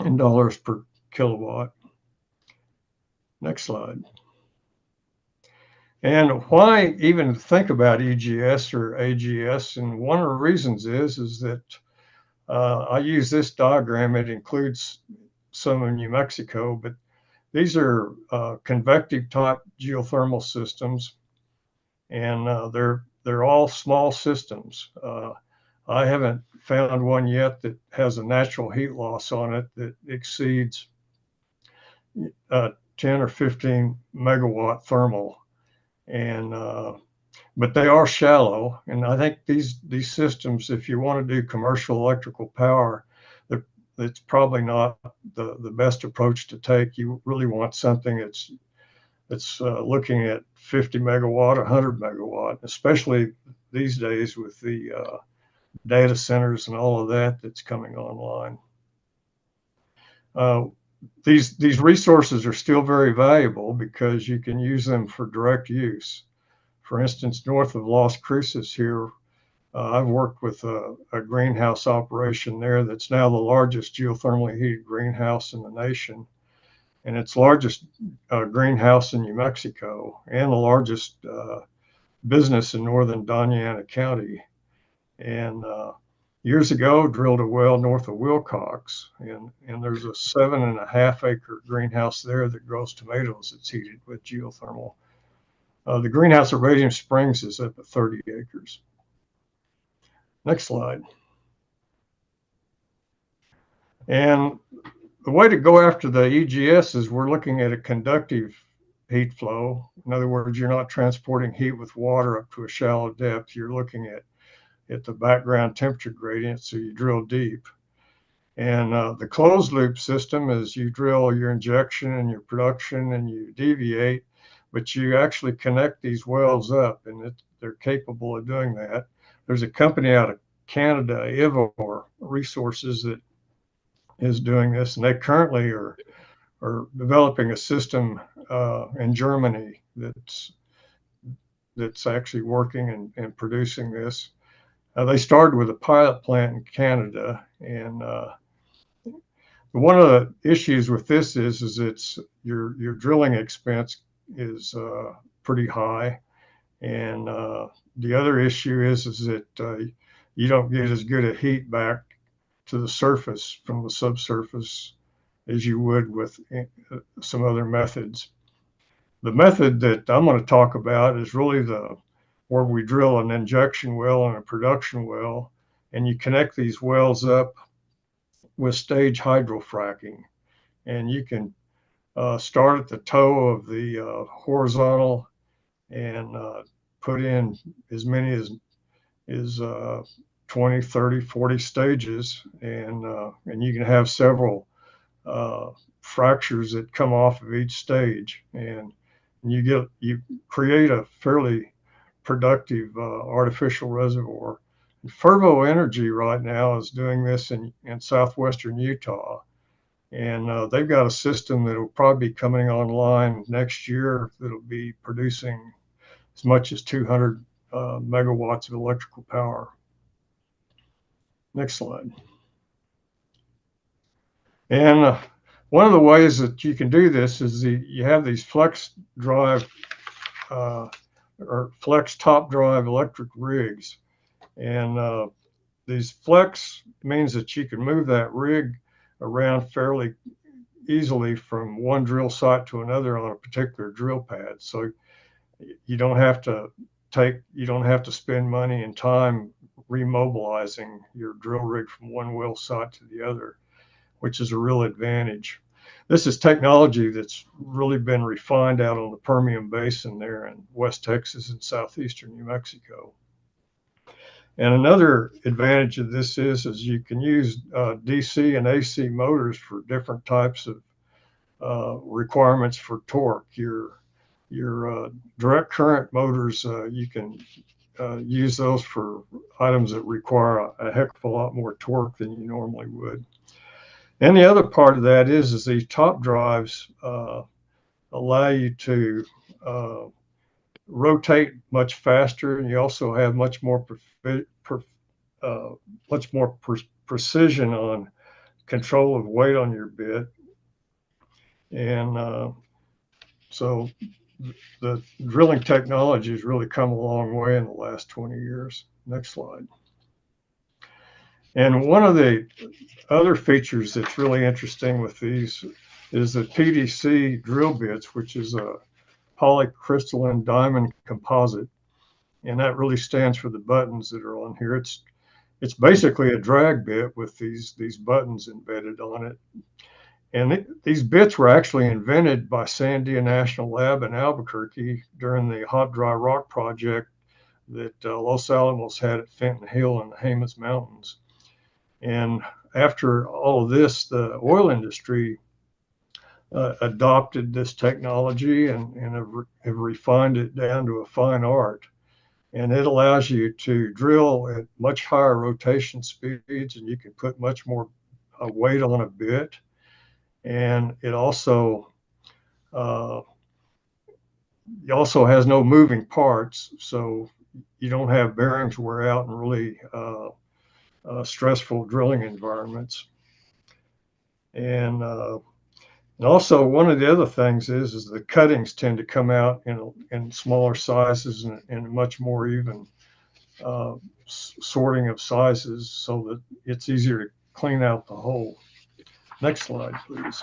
in dollars per kilowatt. Next slide. And why even think about EGS or AGS? And one of the reasons is that I use this diagram. It includes some in New Mexico, but these are convective type geothermal systems, and they're all small systems. I haven't found one yet that has a natural heat loss on it that exceeds 10 or 15 megawatt thermal, and but they are shallow. And I think these systems, if you want to do commercial electrical power, it's probably not the best approach to take. You really want something that's looking at 50 megawatt, 100 megawatt, especially these days with the data centers and all of that that's coming online. These resources are still very valuable because you can use them for direct use. For instance, north of Las Cruces here, I've worked with a greenhouse operation there that's now the largest geothermally heated greenhouse in the nation. And it's largest greenhouse in New Mexico and the largest business in northern Doña County. And years ago, drilled a well north of Wilcox, and there's a 7.5 acre greenhouse there that grows tomatoes that's heated with geothermal. The greenhouse at Radium Springs is up at 30 acres. Next slide. And the way to go after the EGS is we're looking at a conductive heat flow. In other words, you're not transporting heat with water up to a shallow depth. You're looking at the background temperature gradient, so you drill deep. And the closed loop system is you drill your injection and your production and you deviate, but you actually connect these wells up, and they're capable of doing that. There's a company out of Canada, Ivor Resources, that is doing this, and they currently are developing a system in Germany that's actually working and producing this. They started with a pilot plant in Canada, and one of the issues with this is it's your drilling expense is pretty high, and the other issue is that you don't get as good a heat back to the surface from the subsurface as you would with some other methods. The method that I'm going to talk about is really where we drill an injection well and a production well, and you connect these wells up with stage hydrofracking. And you can start at the toe of the horizontal and put in as many as 20, 30, 40 stages, and you can have several fractures that come off of each stage, and you create a fairly productive artificial reservoir. And Fervo Energy right now is doing this in southwestern Utah, and they've got a system that will probably be coming online next year that'll be producing as much as 200 megawatts of electrical power. Next slide. And one of the ways that you can do this is you have these flex drive or flex top drive electric rigs. And these flex means that you can move that rig around fairly easily from one drill site to another on a particular drill pad. So you don't have to spend money and time remobilizing your drill rig from one well site to the other, which is a real advantage. This is technology that's really been refined out on the Permian Basin there in West Texas and southeastern New Mexico. And another advantage of this is you can use DC and AC motors for different types of requirements for torque. Your direct current motors, you can use those for items that require a heck of a lot more torque than you normally would. And the other part of that is these top drives allow you to rotate much faster, and you also have much more precision on control of weight on your bit. And so the drilling technology has really come a long way in the last 20 years. Next slide. And one of the other features that's really interesting with these is the PDC drill bits, which is a polycrystalline diamond composite. And that really stands for the buttons that are on here. It's basically a drag bit with these buttons embedded on it. And these bits were actually invented by Sandia National Lab in Albuquerque during the hot dry rock project that Los Alamos had at Fenton Hill in the Jemez Mountains. And after all of this, the oil industry adopted this technology and have refined it down to a fine art. And it allows you to drill at much higher rotation speeds, and you can put much more weight on a bit. And it also has no moving parts, so you don't have bearings wear out in really stressful drilling environments. And also one of the other things is the cuttings tend to come out in smaller sizes and much more even sorting of sizes, so that it's easier to clean out the hole. Next slide, please.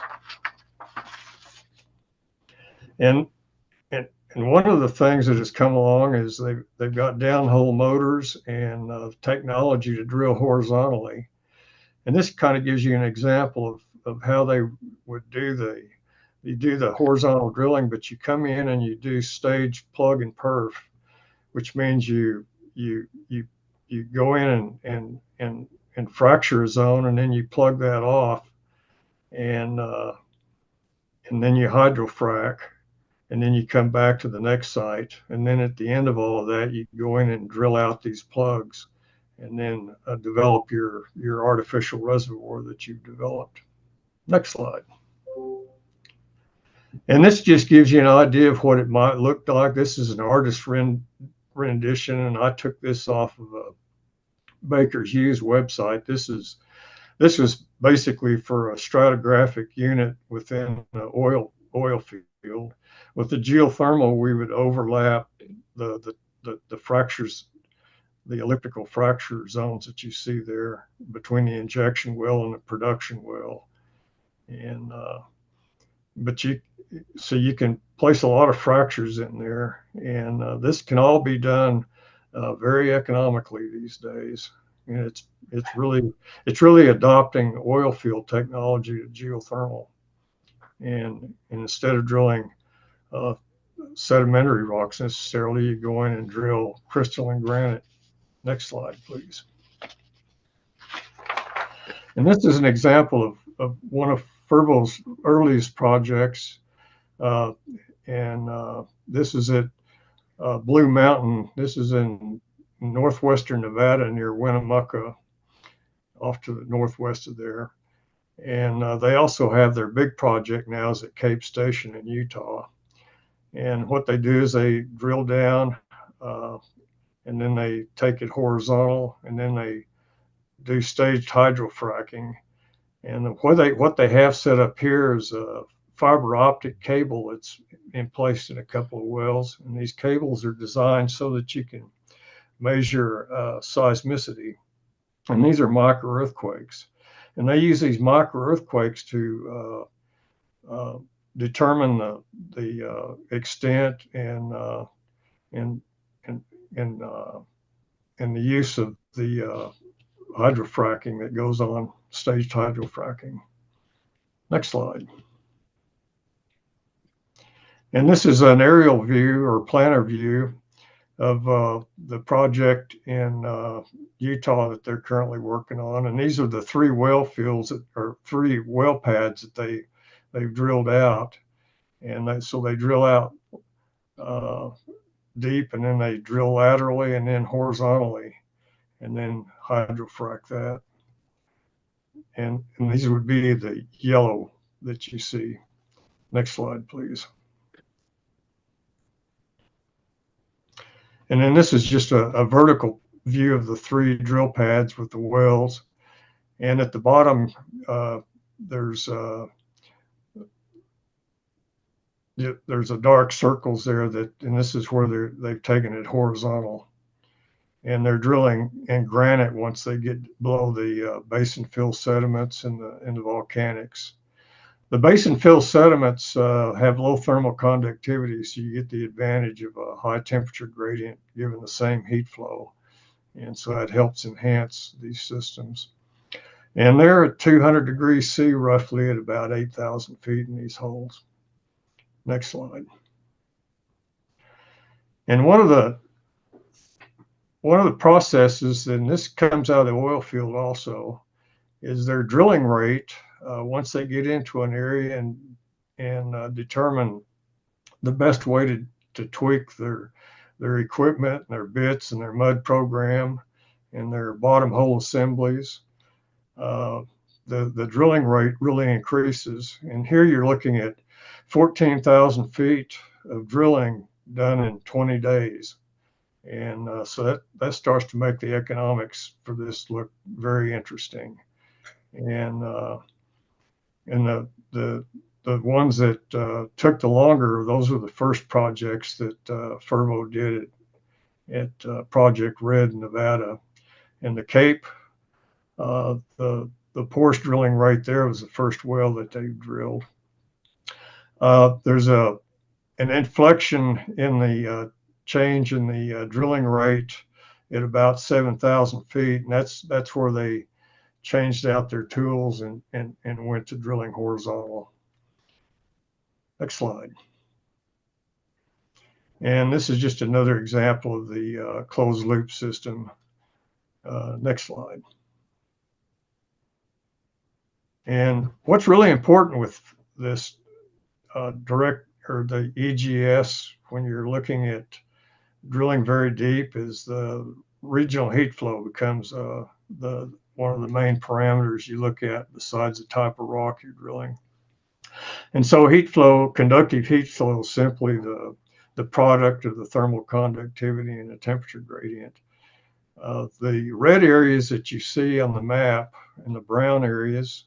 And one of the things that has come along is they've got downhole motors and technology to drill horizontally. And this kind of gives you an example of how they would do the horizontal drilling, but you come in and you do stage plug and perf, which means you go in and fracture a zone, and then you plug that off, and then you hydrofrac, and then you come back to the next site. And then at the end of all of that, you go in and drill out these plugs, and then develop your artificial reservoir that you've developed. Next slide. And this just gives you an idea of what it might look like. This is an artist rendition, and I took this off of a Baker Hughes website. This was basically for a stratigraphic unit within the oil field. With the geothermal, we would overlap the fractures, the elliptical fracture zones that you see there between the injection well and the production well. And so you can place a lot of fractures in there, and this can all be done very economically these days. And it's really adopting oil field technology to geothermal, and instead of drilling sedimentary rocks necessarily, you go in and drill crystalline granite. Next slide, please. And this is an example of one of Fervo's earliest projects. This is at Blue Mountain. This is in northwestern Nevada near Winnemucca, off to the northwest of there. And they also have their big project now is at Cape Station in Utah. And what they do is they drill down and then they take it horizontal, and then they do staged hydrofracking. And what they have set up here is a fiber optic cable that's in place in a couple of wells. And these cables are designed so that you can measure seismicity. And these are micro earthquakes. And they use these micro earthquakes to determine the extent and the use of the hydrofracking that goes on, staged hydrofracking. Next slide. And this is an aerial view or planner view of the project in Utah that they're currently working on. And these are the 3 well fields or 3 well pads that they've drilled out. And so they drill out deep, and then they drill laterally and then horizontally, and then hydrofrac that. And these would be the yellow that you see. Next slide, please. And then this is just a vertical view of the 3 drill pads with the wells. And at the bottom, there's a dark circles there and this is where they've taken it horizontal. And they're drilling in granite once they get below the basin fill sediments and the volcanics. The basin fill sediments have low thermal conductivity, so you get the advantage of a high temperature gradient given the same heat flow. And so that helps enhance these systems. And they're at 200 degrees C, roughly at about 8,000 feet in these holes. Next slide. And one of the processes, and this comes out of the oil field also, is their drilling rate. Once they get into an area and determine the best way to tweak their equipment, and their bits, and their mud program, and their bottom hole assemblies, the drilling rate really increases. And here you're looking at 14,000 feet of drilling done in 20 days. And so that starts to make the economics for this look very interesting. And the ones that took the longer, those were the first projects that Fervo did at Project Red in Nevada. And the Cape, the Porsche drilling right there was the first well that they drilled. There's an inflection in the change in the drilling rate at about 7,000 feet, and that's where they changed out their tools and went to drilling horizontal. Next slide. And this is just another example of the closed loop system. Next slide. And what's really important with this the EGS when you're looking at drilling very deep is the regional heat flow becomes one of the main parameters you look at besides the type of rock you're drilling. And so heat flow, conductive heat flow, is simply the product of the thermal conductivity and the temperature gradient. The red areas that you see on the map and the brown areas,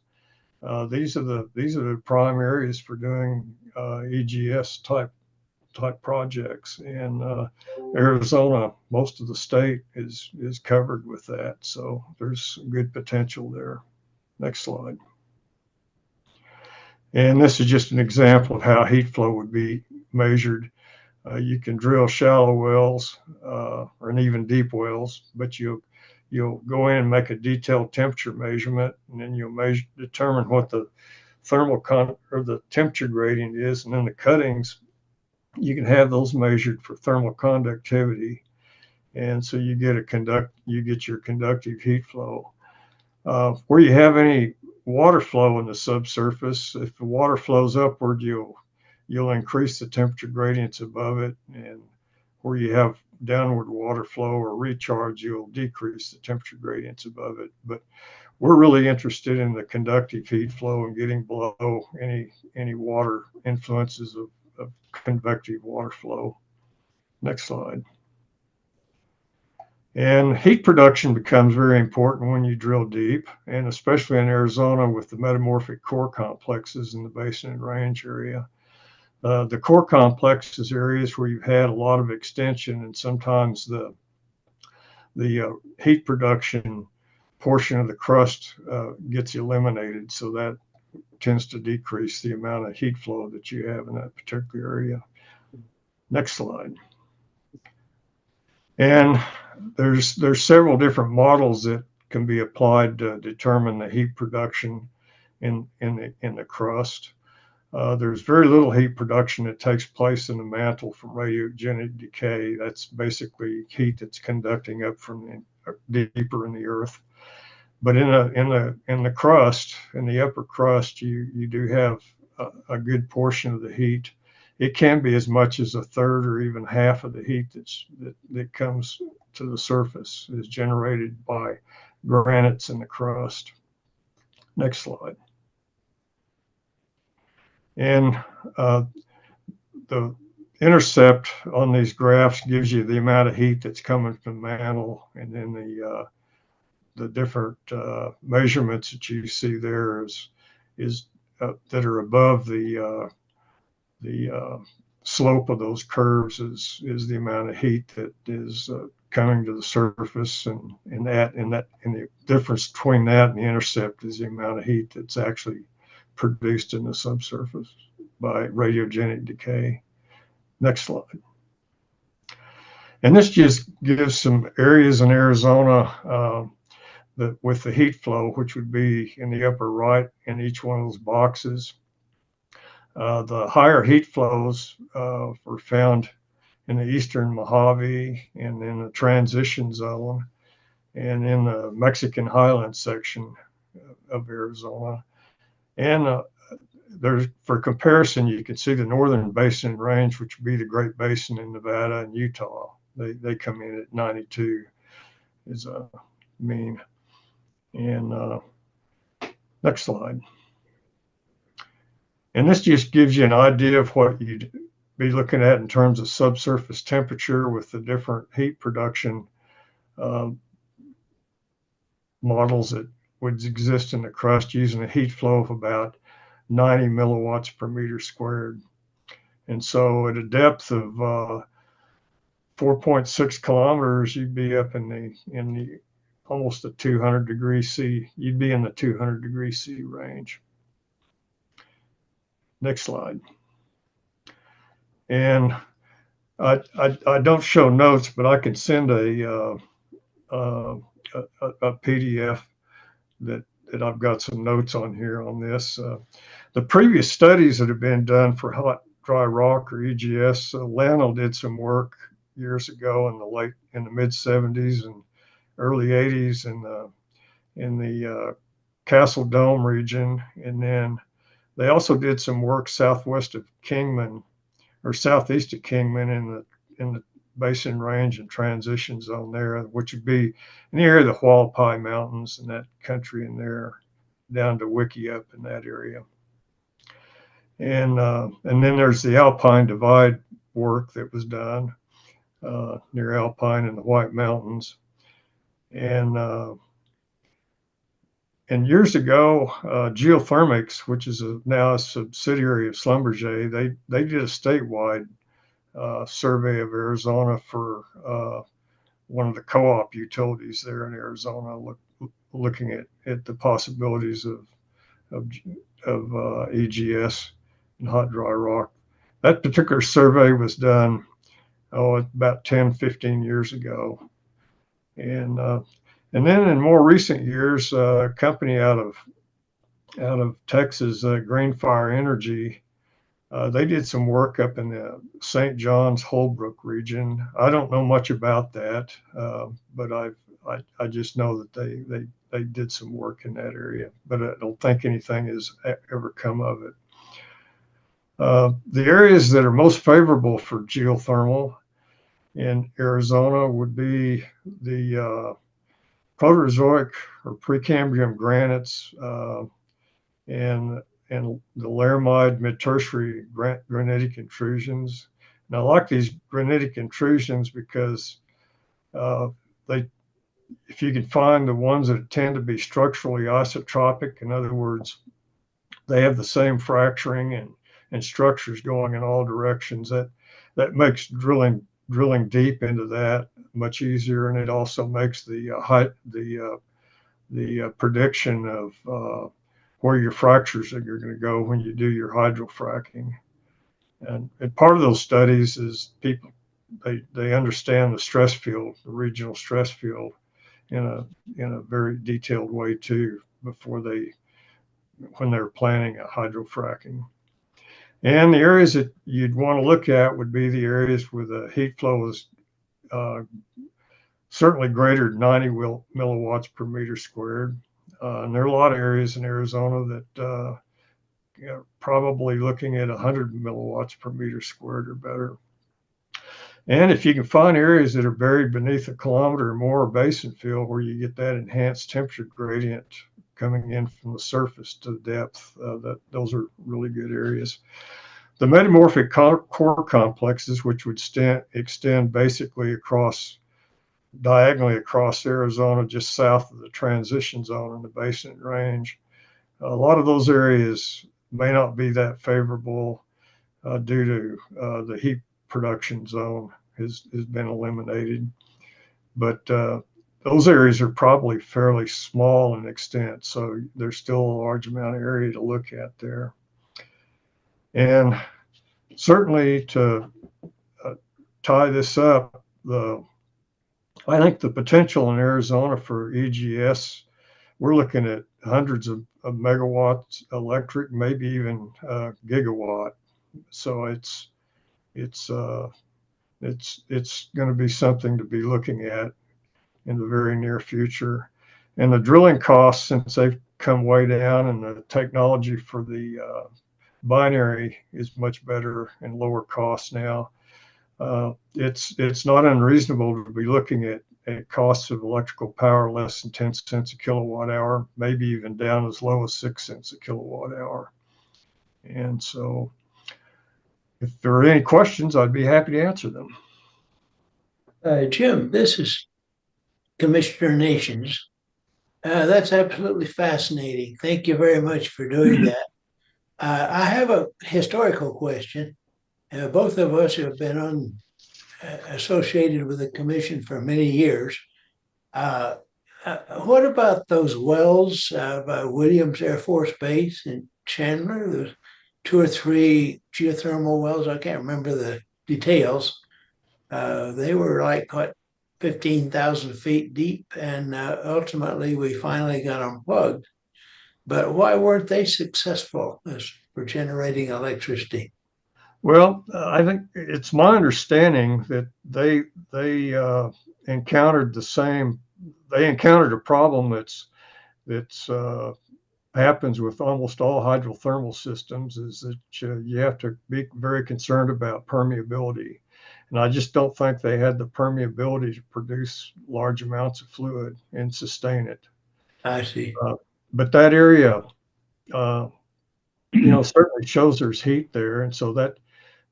these are the prime areas for doing EGS type projects. In Arizona, most of the state is covered with that, so there's good potential there. Next slide. And this is just an example of how heat flow would be measured. You can drill shallow wells and even deep wells, but you'll go in and make a detailed temperature measurement, and then you'll determine what the thermal or the temperature gradient is, and then the cuttings, you can have those measured for thermal conductivity, and so you get your conductive heat flow. Where you have any water flow in the subsurface, if the water flows upward, you'll increase the temperature gradients above it, and where you have downward water flow or recharge, you'll decrease the temperature gradients above it. But we're really interested in the conductive heat flow and getting below any water influences of convective water flow. Next slide. And heat production becomes very important when you drill deep, and especially in Arizona with the metamorphic core complexes in the basin and range area. The core complexes areas where you've had a lot of extension, and sometimes the heat production portion of the crust gets eliminated, so that tends to decrease the amount of heat flow that you have in that particular area. Next slide. And there's several different models that can be applied to determine the heat production in the crust. There's very little heat production that takes place in the mantle from radiogenic decay. That's basically heat that's conducting up from deeper in the earth. But in the crust, in the upper crust, you do have a good portion of the heat. It can be as much as a third or even half of the heat that comes to the surface is generated by granites in the crust. Next slide. And the intercept on these graphs gives you the amount of heat that's coming from the mantle, and then the different measurements that you see there is that are above the slope of those curves is the amount of heat that is coming to the surface, and the difference between that and the intercept is the amount of heat that's actually produced in the subsurface by radiogenic decay. Next slide. And this just gives some areas in Arizona with the heat flow, which would be in the upper right in each one of those boxes. The higher heat flows were found in the eastern Mojave and in the transition zone and in the Mexican highlands section of Arizona. And for comparison, you can see the northern basin range, which would be the Great Basin in Nevada and Utah. They come in at 92 is a mean. And next slide. And this just gives you an idea of what you'd be looking at in terms of subsurface temperature with the different heat production models that would exist in the crust using a heat flow of about 90 milliwatts per meter squared. And so at a depth of 4.6 kilometers, you'd be up in the almost a 200 degrees C. You'd be in the 200 degrees C range. Next slide. And I don't show notes, but I can send a PDF that I've got some notes on here on this. The previous studies that have been done for hot dry rock or EGS, Lano did some work years ago in the mid 70s and early 80s in the Castle Dome region, and then they also did some work southwest of Kingman or southeast of Kingman in the basin range and transition zone there, which would be in the area of the Hualapai Mountains and that country in there, down to Wickiup in that area. And then there's the Alpine Divide work that was done near Alpine and the White Mountains. And years ago, Geothermics, which is now a subsidiary of Schlumberger, they did a statewide survey of Arizona for one of the co-op utilities there in Arizona, looking at the possibilities of EGS and hot dry rock. That particular survey was done about 10, 15 years ago. And then in more recent years, a company out of Texas, Greenfire Energy, they did some work up in the St. John's Holbrook region. I don't know much about that, but I just know that they did some work in that area, but I don't think anything has ever come of it. The areas that are most favorable for geothermal in Arizona would be the Proterozoic or Precambrian granites and the Laramide mid-tertiary granitic intrusions. And I like these granitic intrusions because if you can find the ones that tend to be structurally isotropic, in other words, they have the same fracturing and structures going in all directions, that makes drilling deep into that much easier, and it also makes the prediction of where your fractures are going to go when you do your hydrofracking. And part of those studies is people they understand the stress field, the regional stress field, in a very detailed way too when they're planning a hydrofracking. And the areas that you'd want to look at would be the areas where the heat flow is certainly greater than 90 milliwatts per meter squared. And there are a lot of areas in Arizona that probably looking at 100 milliwatts per meter squared or better. And if you can find areas that are buried beneath a kilometer or more of basin fill where you get that enhanced temperature gradient coming in from the surface to the depth, those are really good areas. The metamorphic core complexes, which would extend basically diagonally across Arizona, just south of the transition zone in the basin range. A lot of those areas may not be that favorable due to the heat production zone has been eliminated. But those areas are probably fairly small in extent, so there's still a large amount of area to look at there. And certainly to tie this up, I think the potential in Arizona for EGS, we're looking at hundreds of megawatts electric, maybe even gigawatt. So it's going to be something to be looking at in the very near future. And the drilling costs, since they've come way down, and the technology for the binary is much better and lower cost now. It's not unreasonable to be looking at costs of electrical power less than 10 cents a kilowatt hour, maybe even down as low as 6 cents a kilowatt hour. And so if there are any questions, I'd be happy to answer them. Jim, this is Commissioner Nations. That's absolutely fascinating. Thank you very much for doing that. I have a historical question. Both of us have been associated with the commission for many years. What about those wells by Williams Air Force Base in Chandler? There's 2 or 3 geothermal wells. I can't remember the details. They were like, 15,000 feet deep, and ultimately we finally got them plugged. But why weren't they successful for generating electricity? Well, I think it's my understanding that they encountered a problem that's happens with almost all hydrothermal systems is that you have to be very concerned about permeability. And I just don't think they had the permeability to produce large amounts of fluid and sustain it. I see. But that area, certainly shows there's heat there. And so that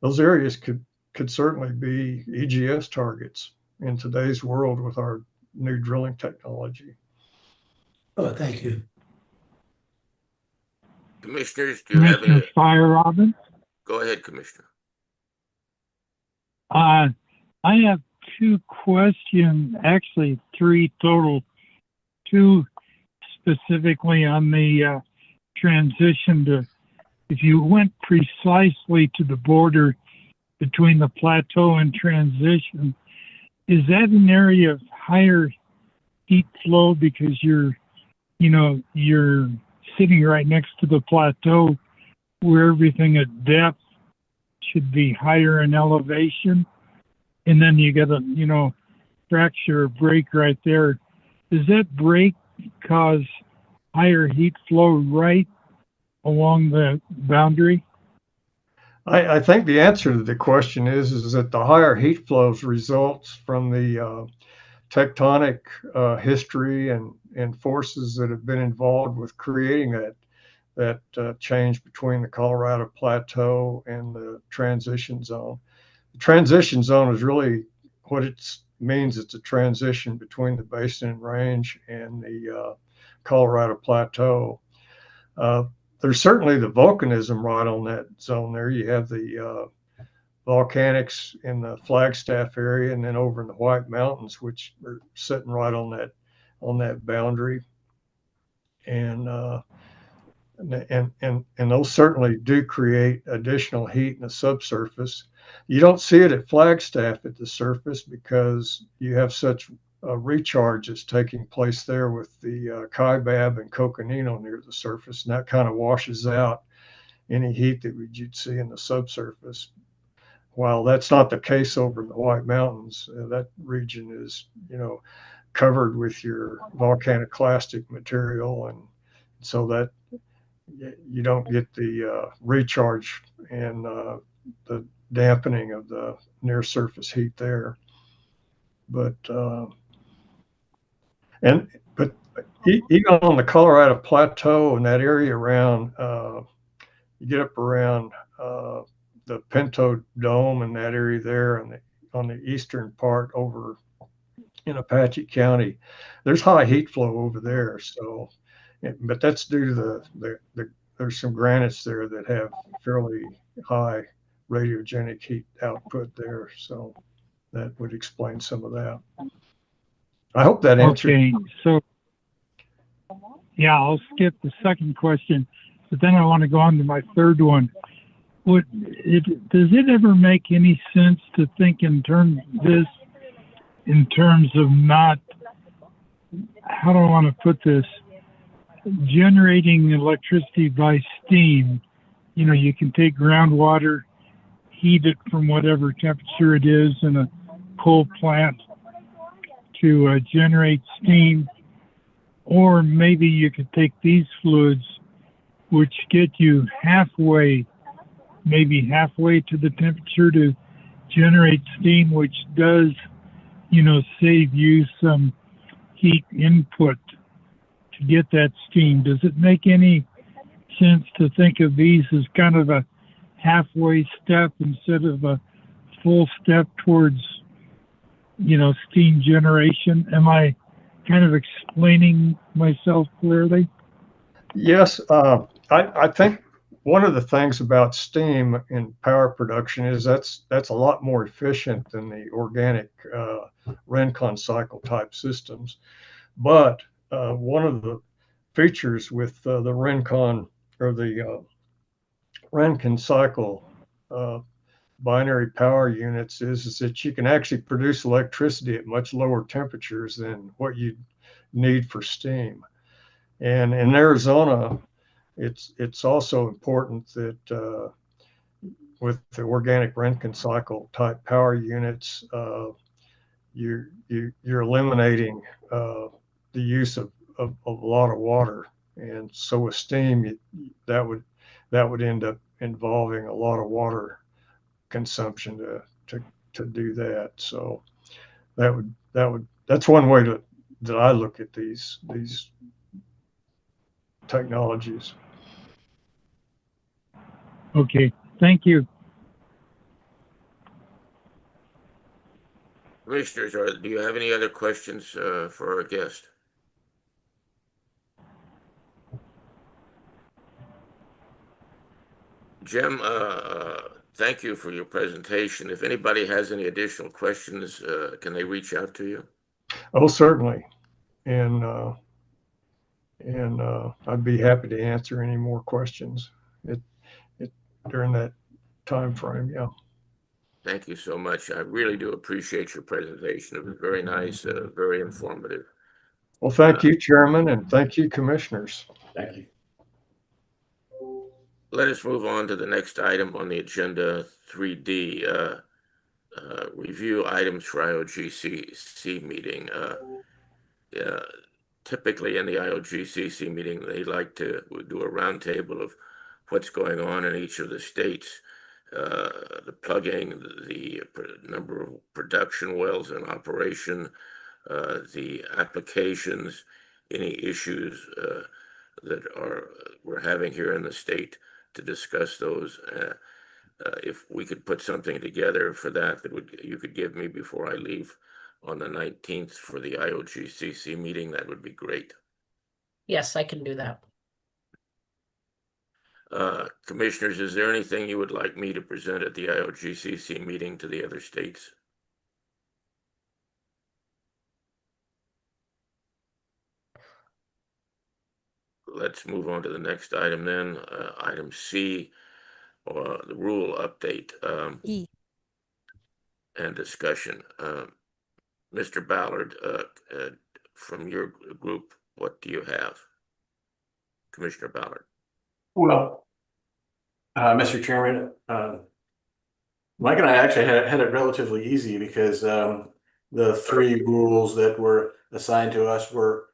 those areas could certainly be EGS targets in today's world with our new drilling technology. Oh, thank you. Commissioners, do you have Commissioner any? Fire Robin. Go ahead, Commissioner. I have two questions, actually three total. Two specifically on the transition to, if you went precisely to the border between the plateau and transition, is that an area of higher heat flow because you're sitting right next to the plateau where everything at depth should be higher in elevation, and then you get a fracture or break right there? Does that break cause higher heat flow right along the boundary? I think the answer to the question is that the higher heat flows results from the tectonic history and forces that have been involved with creating that change between the Colorado Plateau and the transition zone. The transition zone is really what it means. It's a transition between the Basin and Range and the Colorado Plateau. There's certainly the volcanism right on that zone there. You have the volcanics in the Flagstaff area, and then over in the White Mountains, which are sitting right on that boundary. And those certainly do create additional heat in the subsurface. You don't see it at Flagstaff at the surface because you have such recharge that's taking place there with the Kaibab and Coconino near the surface, and that kind of washes out any heat that you'd see in the subsurface. While that's not the case over in the White Mountains, that region is, covered with your volcaniclastic material, and so that you don't get the recharge and the dampening of the near surface heat there. But even on the Colorado Plateau and that area around, you get up around the Pinto Dome and that area there on the eastern part over in Apache County, there's high heat flow over there. So, but that's due to there's some granites there that have fairly high radiogenic heat output there. So that would explain some of that. I hope that answered. Okay, so yeah, I'll skip the second question, but then I want to go on to my third one. Does it ever make any sense to think in terms of not, how do I want to put this, generating electricity by steam? You can take groundwater, heat it from whatever temperature it is in a coal plant to generate steam, or maybe you could take these fluids, which get you maybe halfway to the temperature to generate steam, which does, save you some heat input to get that steam. Does it make any sense to think of these as kind of a halfway step instead of a full step towards, steam generation? Am I kind of explaining myself clearly? Yes, I think one of the things about steam in power production is that's a lot more efficient than the organic Rincon cycle type systems. But one of the features with the Rincon or the Rincon cycle binary power units is that you can actually produce electricity at much lower temperatures than what you need for steam. And in Arizona, it's also important that with the organic Rincon cycle type power units, you're eliminating the use of a lot of water And so with steam, that would end up involving a lot of water consumption to do that. So that's one way that I look at these technologies. Okay, thank you. Commissioners, do you have any other questions for our guest? Jim, thank you for your presentation. If anybody has any additional questions, can they reach out to you? Oh, certainly. And I'd be happy to answer any more questions it during that time frame. Yeah. Thank you so much. I really do appreciate your presentation. It was very nice, very informative. Well, thank you, Chairman, and thank you, Commissioners. Thank you. Let us move on to the next item on the agenda, 3D. Review items for IOGCC meeting. Typically in the IOGCC meeting, they like to do a roundtable of what's going on in each of the states, the plugging, the number of production wells in operation, the applications, any issues that we're having here in the state, to discuss those. If we could put something together for that you could give me before I leave on the 19th for the IOGCC meeting, that would be great. Yes, I can do that. Commissioners, is there anything you would like me to present at the IOGCC meeting to the other states? Let's move on to the next item then, item C, or the rule update E. and discussion. Mr. Ballard, from your group, what do you have? Commissioner Ballard. Well, Mr. Chairman, Mike and I actually had it relatively easy because the three rules that were assigned to us were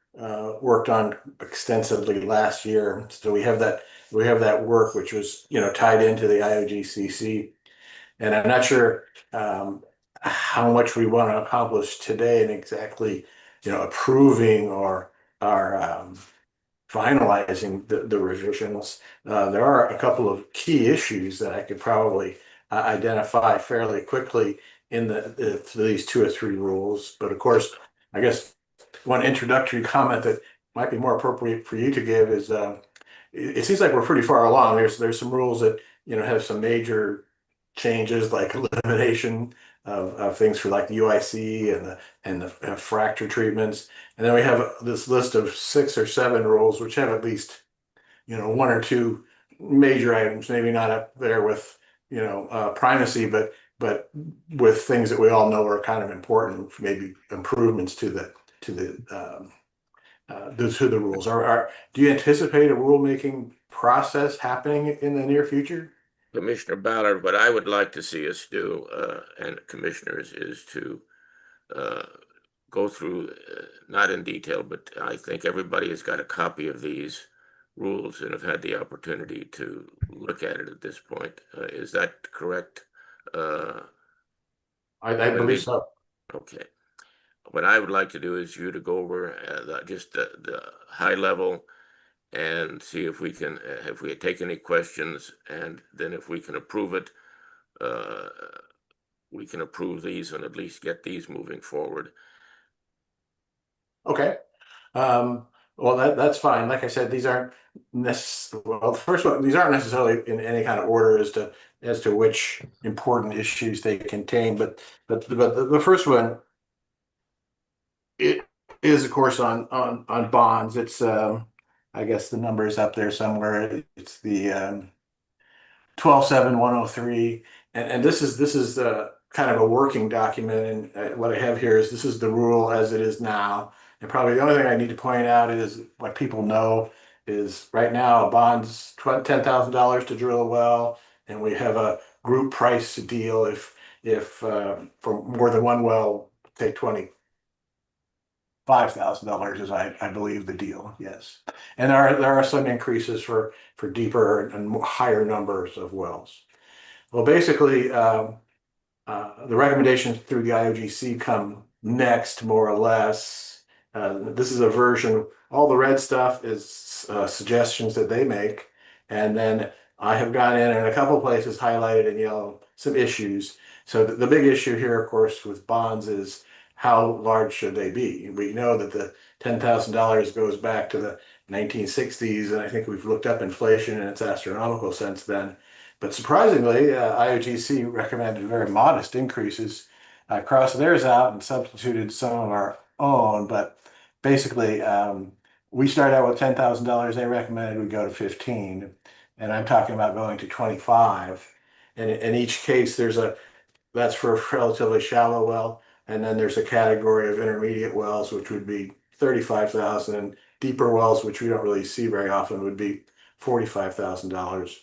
worked on extensively last year. So we have that work which was tied into the IOGCC, and I'm not sure how much we want to accomplish today and exactly approving or finalizing the revisions. There are a couple of key issues that I could probably identify fairly quickly in these two or three rules. But of course, I guess one introductory comment that might be more appropriate for you to give is it seems like we're pretty far along. There's some rules that have some major changes, like elimination of things for like the UIC and the fracture treatments. And then we have this list of 6 or 7 rules, which have at least, one or two major items, maybe not up there with, primacy, but with things that we all know are kind of important, maybe improvements to the rules. Do you anticipate a rulemaking process happening in the near future? Commissioner Ballard, what I would like to see us do, and commissioners, is to go through, not in detail, but I think everybody has got a copy of these rules and have had the opportunity to look at it at this point. Is that correct? I believe so. Okay. What I would like to do is you to go over just the high level and see if we can, if we take any questions, and then if we can approve it, we can approve these and at least get these moving forward. Okay. Well, that's fine. Like I said, these aren't well, first of all, these aren't necessarily in any kind of order as to which important issues they contain, but the first one, it is of course on bonds. It's I guess the number is up there somewhere. It's the 127103, and this is kind of a working document. And what I have here is this is the rule as it is now. And probably the only thing I need to point out is what people know is right now a bond's $10,000 to drill a well, and we have a group price deal if for more than one well, take 20. $5,000 is, I believe, the deal. Yes, and there are some increases for deeper and higher numbers of wells. Well, basically, the recommendations through the IOGC come next, more or less. This is a version. All the red stuff is suggestions that they make, and then I have gone in and a couple places highlighted in yellow some issues. So the big issue here, of course, with bonds is how large should they be? We know that the $10,000 goes back to the 1960s, and I think we've looked up inflation and it's astronomical since then. But surprisingly, IOGC recommended very modest increases. Crossed theirs out and substituted some of our own, but basically, we started out with $10,000. They recommended we go to 15, and I'm talking about going to 25. And in each case, that's for a relatively shallow well, and then there's a category of intermediate wells, which would be 35,000, and deeper wells, which we don't really see very often, would be $45,000.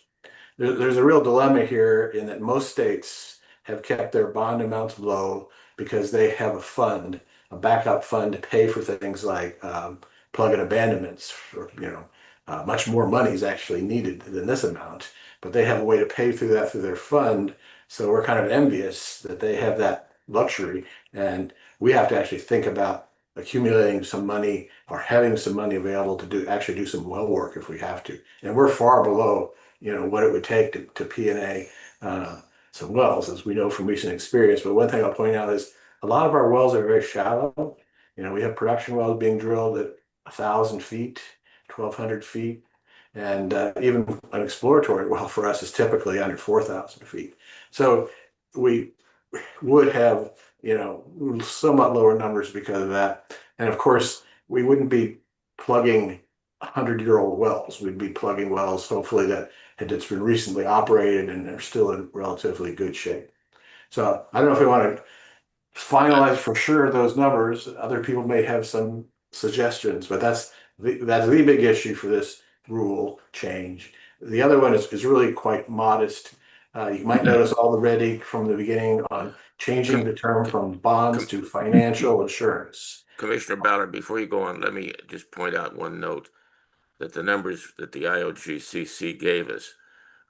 There's a real dilemma here in that most states have kept their bond amounts low because they have a backup fund to pay for things like plug and abandonments. Much more money is actually needed than this amount, but they have a way to pay through that through their fund. So we're kind of envious that they have that luxury, and we have to actually think about accumulating some money or having some money available to do some well work if we have to. And we're far below what it would take to P&A some wells, as we know from recent experience. But one thing I'll point out is a lot of our wells are very shallow. We have production wells being drilled at 1,000 feet, 1,200 feet, and even an exploratory well for us is typically under 4,000 feet. So we would have somewhat lower numbers because of that. And of course, we wouldn't be plugging 100-year-old wells. We'd be plugging wells, hopefully, that's been recently operated and are still in relatively good shape. So I don't know if we want to finalize for sure those numbers. Other people may have some suggestions, but that's the big issue for this rule change. The other one is really quite modest. You might notice all the red ink from the beginning on changing the term from bonds to financial assurance. Commissioner Ballard, before you go on, let me just point out one note that the numbers that the IOGCC gave us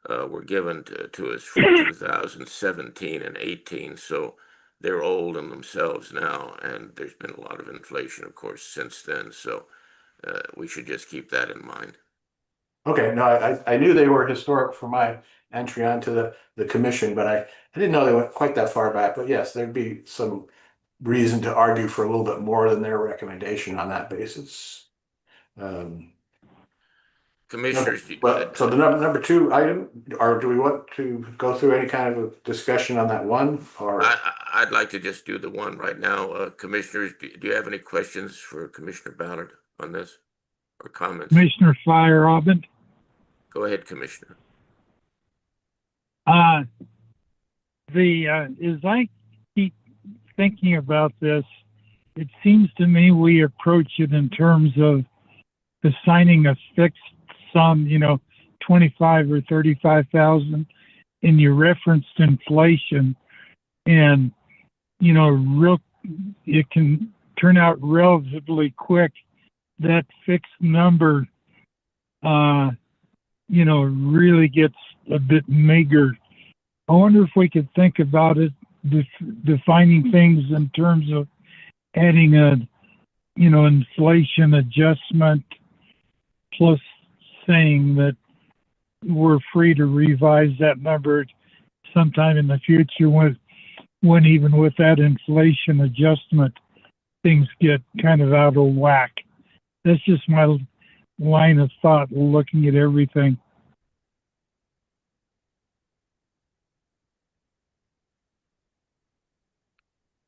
were given to us for 2017 and 18. So they're old in themselves now, and there's been a lot of inflation, of course, since then. So we should just keep that in mind. Okay, no, I knew they were historic for my entry onto the commission, but I didn't know they went quite that far back. But yes, there'd be some reason to argue for a little bit more than their recommendation on that basis. Commissioners, so the number two item, or do we want to go through any kind of a discussion on that one? Or I'd like to just do the one right now. Commissioners, do you have any questions for Commissioner Ballard on this or comments? Commissioner Fire-Robin. Go ahead, Commissioner. As I keep thinking about this, it seems to me we approach it in terms of assigning a fixed sum, 25 or 35,000, and you referenced inflation, and it can turn out relatively quick. That fixed number, really gets a bit meager. I wonder if we could think about it, defining things in terms of adding inflation adjustment, plus saying that we're free to revise that number sometime in the future when even with that inflation adjustment, things get kind of out of whack. That's just my line of thought looking at everything.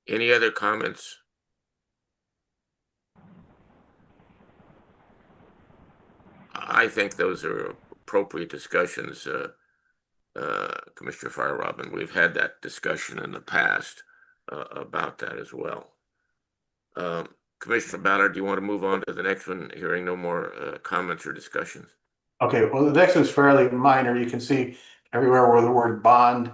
Any other comments? I think those are appropriate discussions, Commissioner Fire-Robin. We've had that discussion in the past about that as well. Commissioner Ballard, do you want to move on to the next one, hearing no more comments or discussions? Okay, well, the next is fairly minor. You can see everywhere where the word bond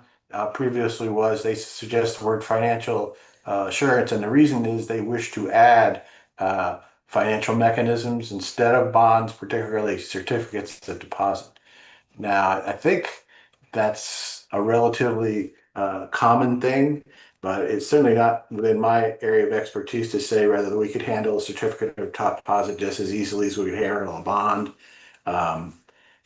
previously was, they suggest the word financial assurance. And the reason is they wish to add financial mechanisms instead of bonds, particularly certificates of deposit. Now, I think that's a relatively common thing, but it's certainly not within my area of expertise to say whether we could handle a certificate of deposit just as easily as we could handle a bond.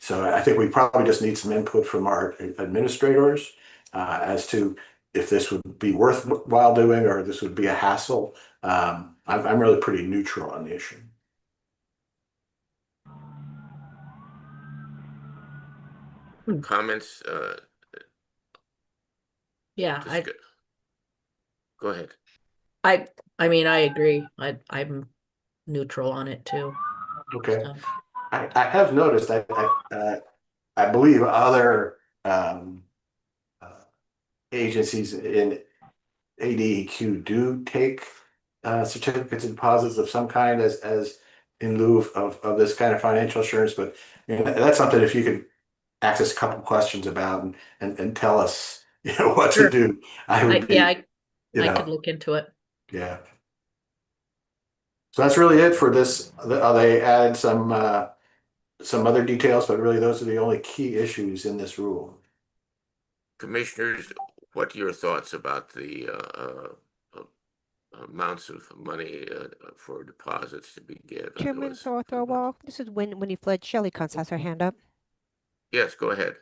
So I think we probably just need some input from our administrators as to if this would be worthwhile doing or this would be a hassle. I'm really pretty neutral on the issue. Comments? Yeah, Go ahead. I mean, I agree. I'm neutral on it too. Okay. So. I have noticed I believe other agencies in ADEQ do take certificates of deposits of some kind as in lieu of this kind of financial assurance. But you know, that's something if you could ask us a couple questions about and tell us what Sure. to do, I would be. I could look into it. Yeah. So that's really it for this. They added some other details, but really those are the only key issues in this rule. Commissioners, what are your thoughts about the amounts of money for deposits to be given? Chairman Thorwald, this is Winnie Flood. Shelley Kuntz has her hand up. Yes, go ahead.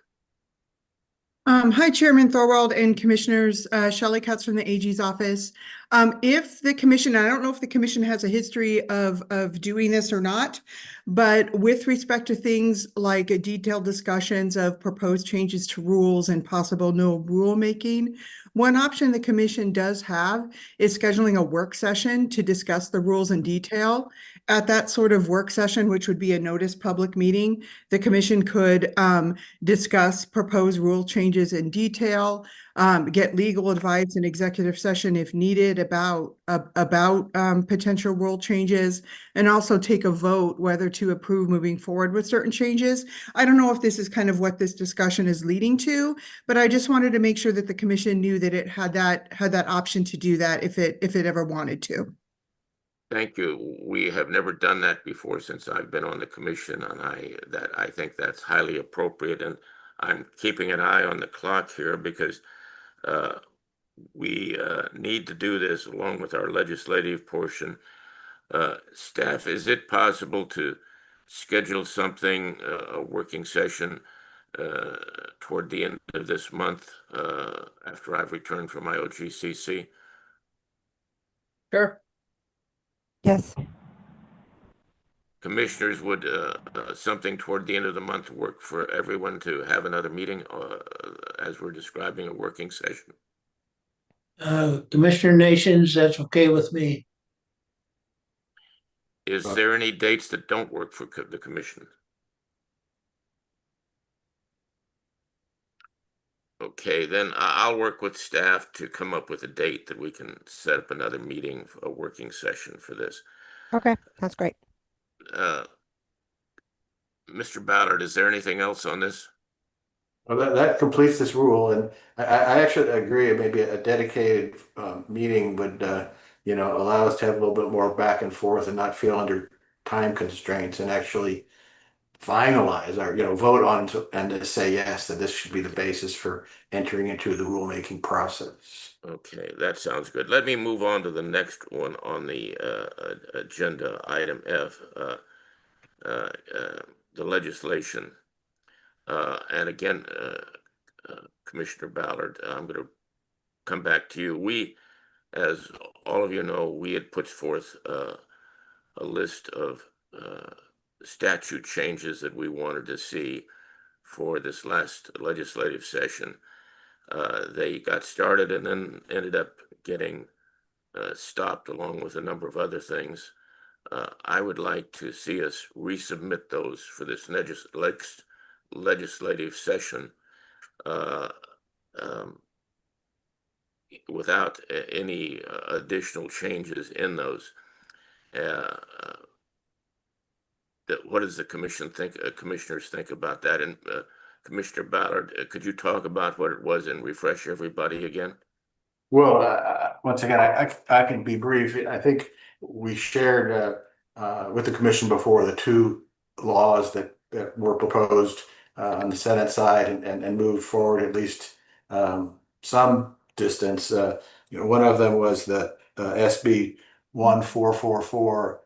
Hi, Chairman Thorwald and Commissioners. Shelley Katz from the AG's office. If the commission, I don't know if the commission has a history of doing this or not, but with respect to things like detailed discussions of proposed changes to rules and possible new rulemaking, one option the commission does have is scheduling a work session to discuss the rules in detail. At that sort of work session, which would be a notice public meeting, the commission could discuss proposed rule changes in detail, get legal advice in executive session if needed about potential rule changes, and also take a vote whether to approve moving forward with certain changes. I don't know if this is kind of what this discussion is leading to, but I just wanted to make sure that the commission knew that it had that option to do that if it ever wanted to. Thank you. We have never done that before since I've been on the commission, and I think that's highly appropriate. And I'm keeping an eye on the clock here because we need to do this along with our legislative portion. Staff, is it possible to schedule something, a working session toward the end of this month after I've returned from my AZOGCC? Sure. Yes. Commissioners, would something toward the end of the month work for everyone to have another meeting as we're describing a working session? Commissioner Nations, that's okay with me. Is there any dates that don't work for the commission? Okay, then I'll work with staff to come up with a date that we can set up another meeting, a working session for this. Okay, that's great. Mr. Ballard, is there anything else on this? Well, that completes this rule, and I actually agree. Maybe a dedicated meeting would, allow us to have a little bit more back and forth and not feel under time constraints and actually finalize our, vote on and to say yes, that this should be the basis for entering into the rulemaking process. Okay, that sounds good. Let me move on to the next one on the agenda, item F, the legislation. And again, Commissioner Ballard, I'm going to come back to you. We, as all of you know, we had put forth a list of statute changes that we wanted to see for this last legislative session. They got started and then ended up getting stopped along with a number of other things. I would like to see us resubmit those for this legislative session without any additional changes in those. What does the commission think? Commissioners think about that? And Commissioner Ballard, could you talk about what it was and refresh everybody again? Well, once again, I can be brief. I think we shared with the commission before the two laws that were proposed on the Senate side and moved forward at least some distance. One of them was the SB 1444,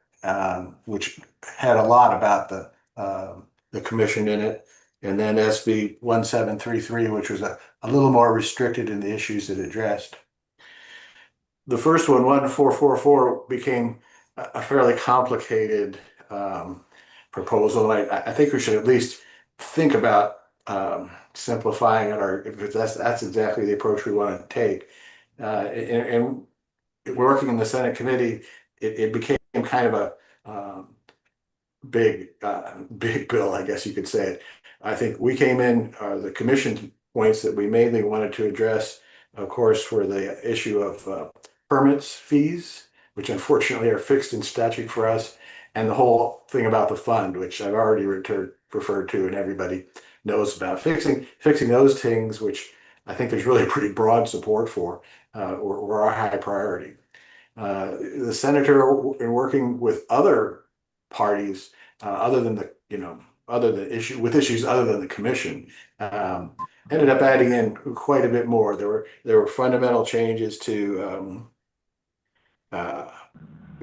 which had a lot about the commission in it. And then SB 1733, which was a little more restricted in the issues it addressed. The first one, 1444, became a fairly complicated proposal. I think we should at least think about simplifying it, or if that's exactly the approach we want to take. And working in the Senate committee, it became kind of a big bill, I guess you could say it. I think we came in, the commission's points that we mainly wanted to address, of course, were the issue of permits fees, which unfortunately are fixed in statute for us, and the whole thing about the fund, which I've already referred to and everybody knows about. Fixing those things, which I think there's really pretty broad support for, were our high priority. The senator, in working with other parties, other than issues other than the commission, ended up adding in quite a bit more. There were fundamental changes to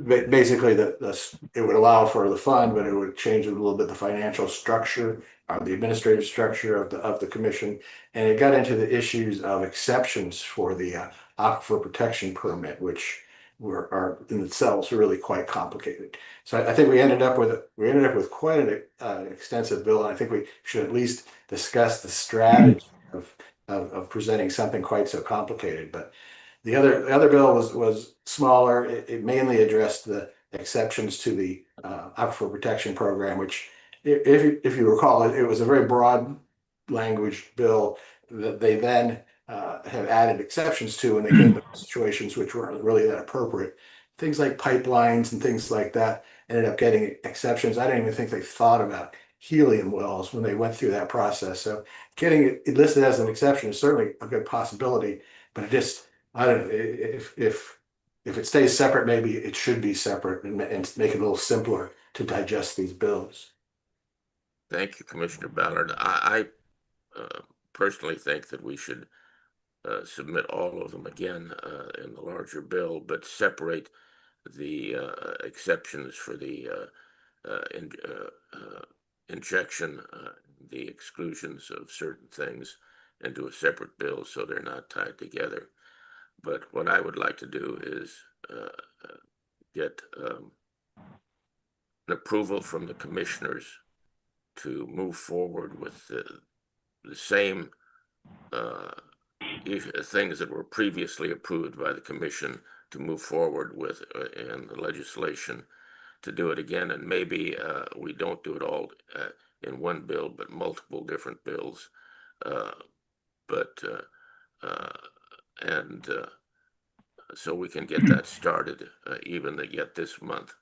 basically it would allow for the fund, but it would change a little bit the financial structure, the administrative structure of the commission, and it got into the issues of exceptions for the aquifer protection permit, which are in themselves really quite complicated. So I think we ended up with quite an extensive bill, and I think we should at least discuss the strategy of presenting something quite so complicated. But the other bill was smaller. It mainly addressed the exceptions to the aquifer protection program, which, if you recall, it was a very broad language bill that they then have added exceptions to when they came to situations which weren't really that appropriate. Things like pipelines and things like that ended up getting exceptions. I didn't even think they thought about helium wells when they went through that process. So getting it listed as an exception is certainly a good possibility, but I don't know, if it stays separate, maybe it should be separate and make it a little simpler to digest these bills. Thank you, Commissioner Ballard. I personally think that we should submit all of them again in the larger bill, but separate the exceptions for the injection, the exclusions of certain things into a separate bill so they're not tied together. But what I would like to do is get an approval from the commissioners to move forward with the same things that were previously approved by the commission to move forward with in the legislation, to do it again. And maybe we don't do it all in one bill, but multiple different bills. So we can get that started even yet this month.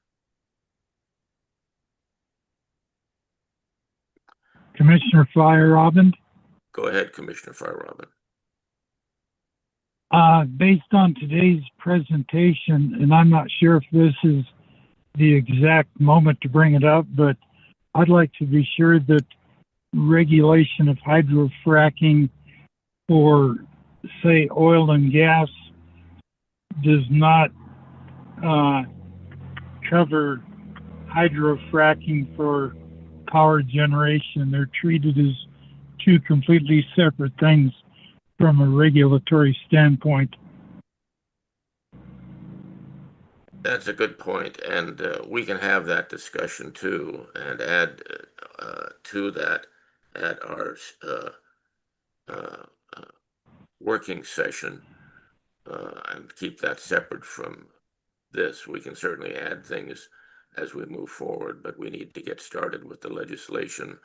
Commissioner Fire-Robin? Go ahead, Commissioner Fire-Robin. Based on today's presentation, and I'm not sure if this is the exact moment to bring it up, but I'd like to be sure that regulation of hydrofracking for, say, oil and gas does not cover hydrofracking for power generation. They're treated as two completely separate things from a regulatory standpoint. That's a good point, and we can have that discussion too, and add to that at our working session, and keep that separate from this. We can certainly add things as we move forward, but we need to get started with the legislation,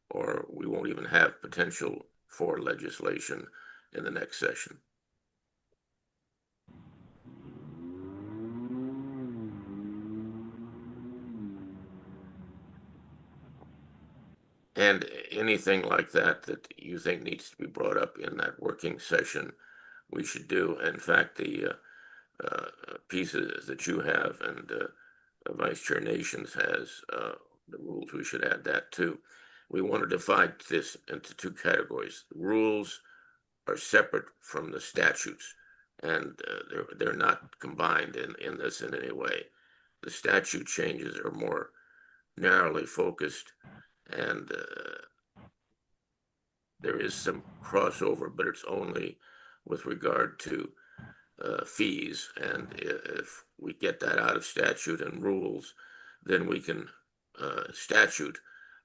or we won't even have potential for legislation in the next session. And anything like that you think needs to be brought up in that working session, we should do. In fact, the pieces that you have, and Vice Chair Nations has the rules, we should add that too. We want to divide this into two categories. Rules are separate from the statutes, and they're not combined in this in any way. The statute changes are more narrowly focused, and there is some crossover, but it's only with regard to fees. And if we get that out of statute and rules, then we can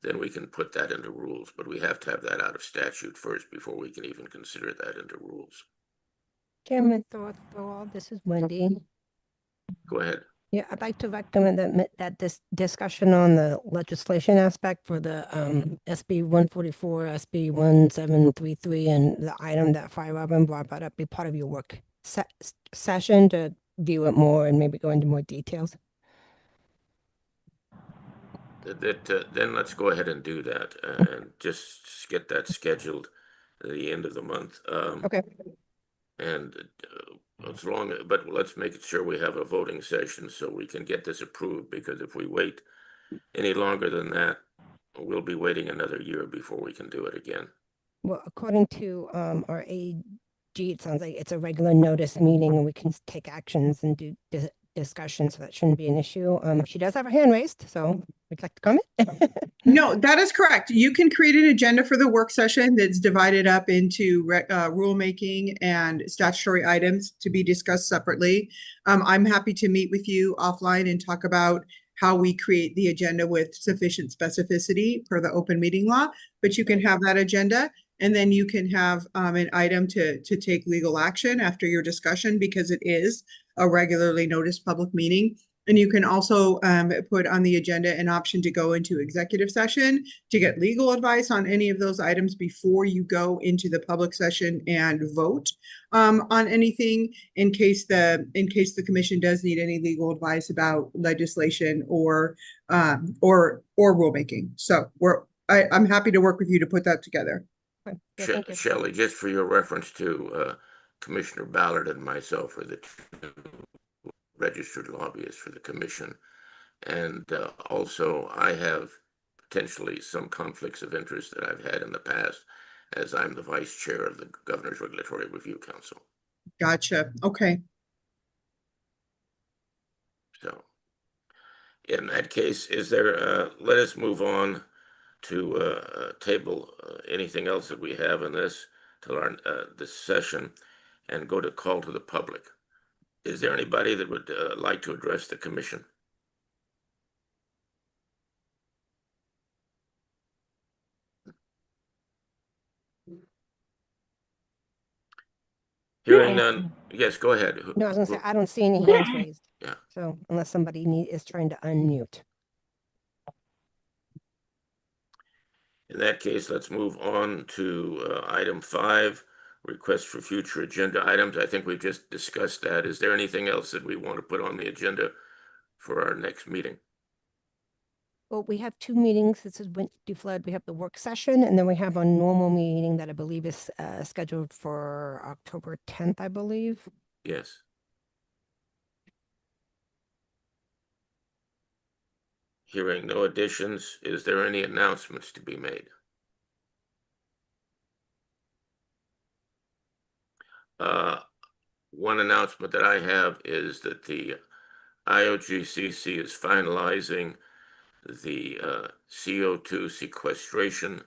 then we can put that into rules. But we have to have that out of statute first before we can even consider that into rules. Chairman Thorwald, this is Wendy. Go ahead. Yeah, I'd like to recommend that this discussion on the legislation aspect for the SB 144, SB 1733, and the item that Fire Robin brought up be part of your work session to view it more and maybe go into more details. Then let's go ahead and do that and just get that scheduled at the end of the month. Okay. And but let's make sure we have a voting session so we can get this approved, because if we wait any longer than that, we'll be waiting another year before we can do it again. Well, according to our AG, it sounds like it's a regular notice meeting and we can take actions and do discussion, so that shouldn't be an issue. She does have her hand raised, so would you like to comment? No, that is correct. You can create an agenda for the work session that's divided up into rulemaking and statutory items to be discussed separately. I'm happy to meet with you offline and talk about how we create the agenda with sufficient specificity per the open meeting law, but you can have that agenda. And then you can have an item to take legal action after your discussion, because it is a regularly noticed public meeting. And you can also put on the agenda an option to go into executive session to get legal advice on any of those items before you go into the public session and vote on anything, in case the commission does need any legal advice about legislation or rulemaking. So I'm happy to work with you to put that together. Shelley, just for your reference to Commissioner Ballard and myself are the two registered lobbyists for the commission. And also I have potentially some conflicts of interest that I've had in the past, as I'm the vice chair of the Governor's Regulatory Review Council. Gotcha. Okay. So in that case, is there, let us move on to table anything else that we have in this till our this session, and go to call to the public. Is there anybody that would like to address the commission? Hearing none. Yes, go ahead. No, I was gonna say, I don't see any hands raised. Yeah. So unless somebody is trying to unmute. In that case, let's move on to item 5, request for future agenda items. I think we've just discussed that. Is there anything else that we want to put on the agenda for our next meeting? Well, we have 2 meetings. This is when you flood. We have the work session, and then we have a normal meeting that I believe is scheduled for October 10th, I believe. Yes. Hearing no additions, is there any announcements to be made? One announcement that I have is that the AZOGCC is finalizing the CO2 sequestration,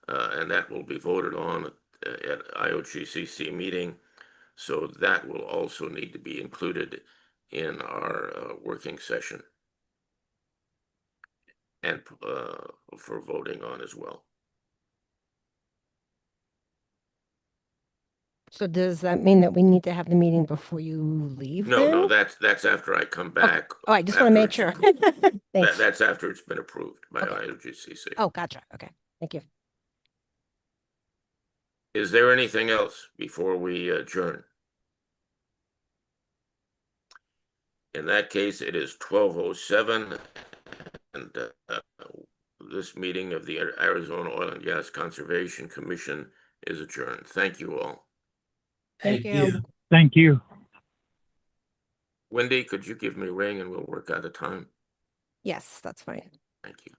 and that will be voted on at AZOGCC meeting. So that will also need to be included in our working session and for voting on as well. So does that mean that we need to have the meeting before you leave? No, that's after I come back. Oh, I just want to make sure. Thanks. That's after it's been approved by AZOGCC. Oh, gotcha. Okay, thank you. Is there anything else before we adjourn? In that case, it is 12:07, and this meeting of the Arizona Oil and Gas Conservation Commission is adjourned. Thank you all. Thank you. Thank you. Wendy, could you give me a ring and we'll work out a time? Yes, that's fine. Thank you.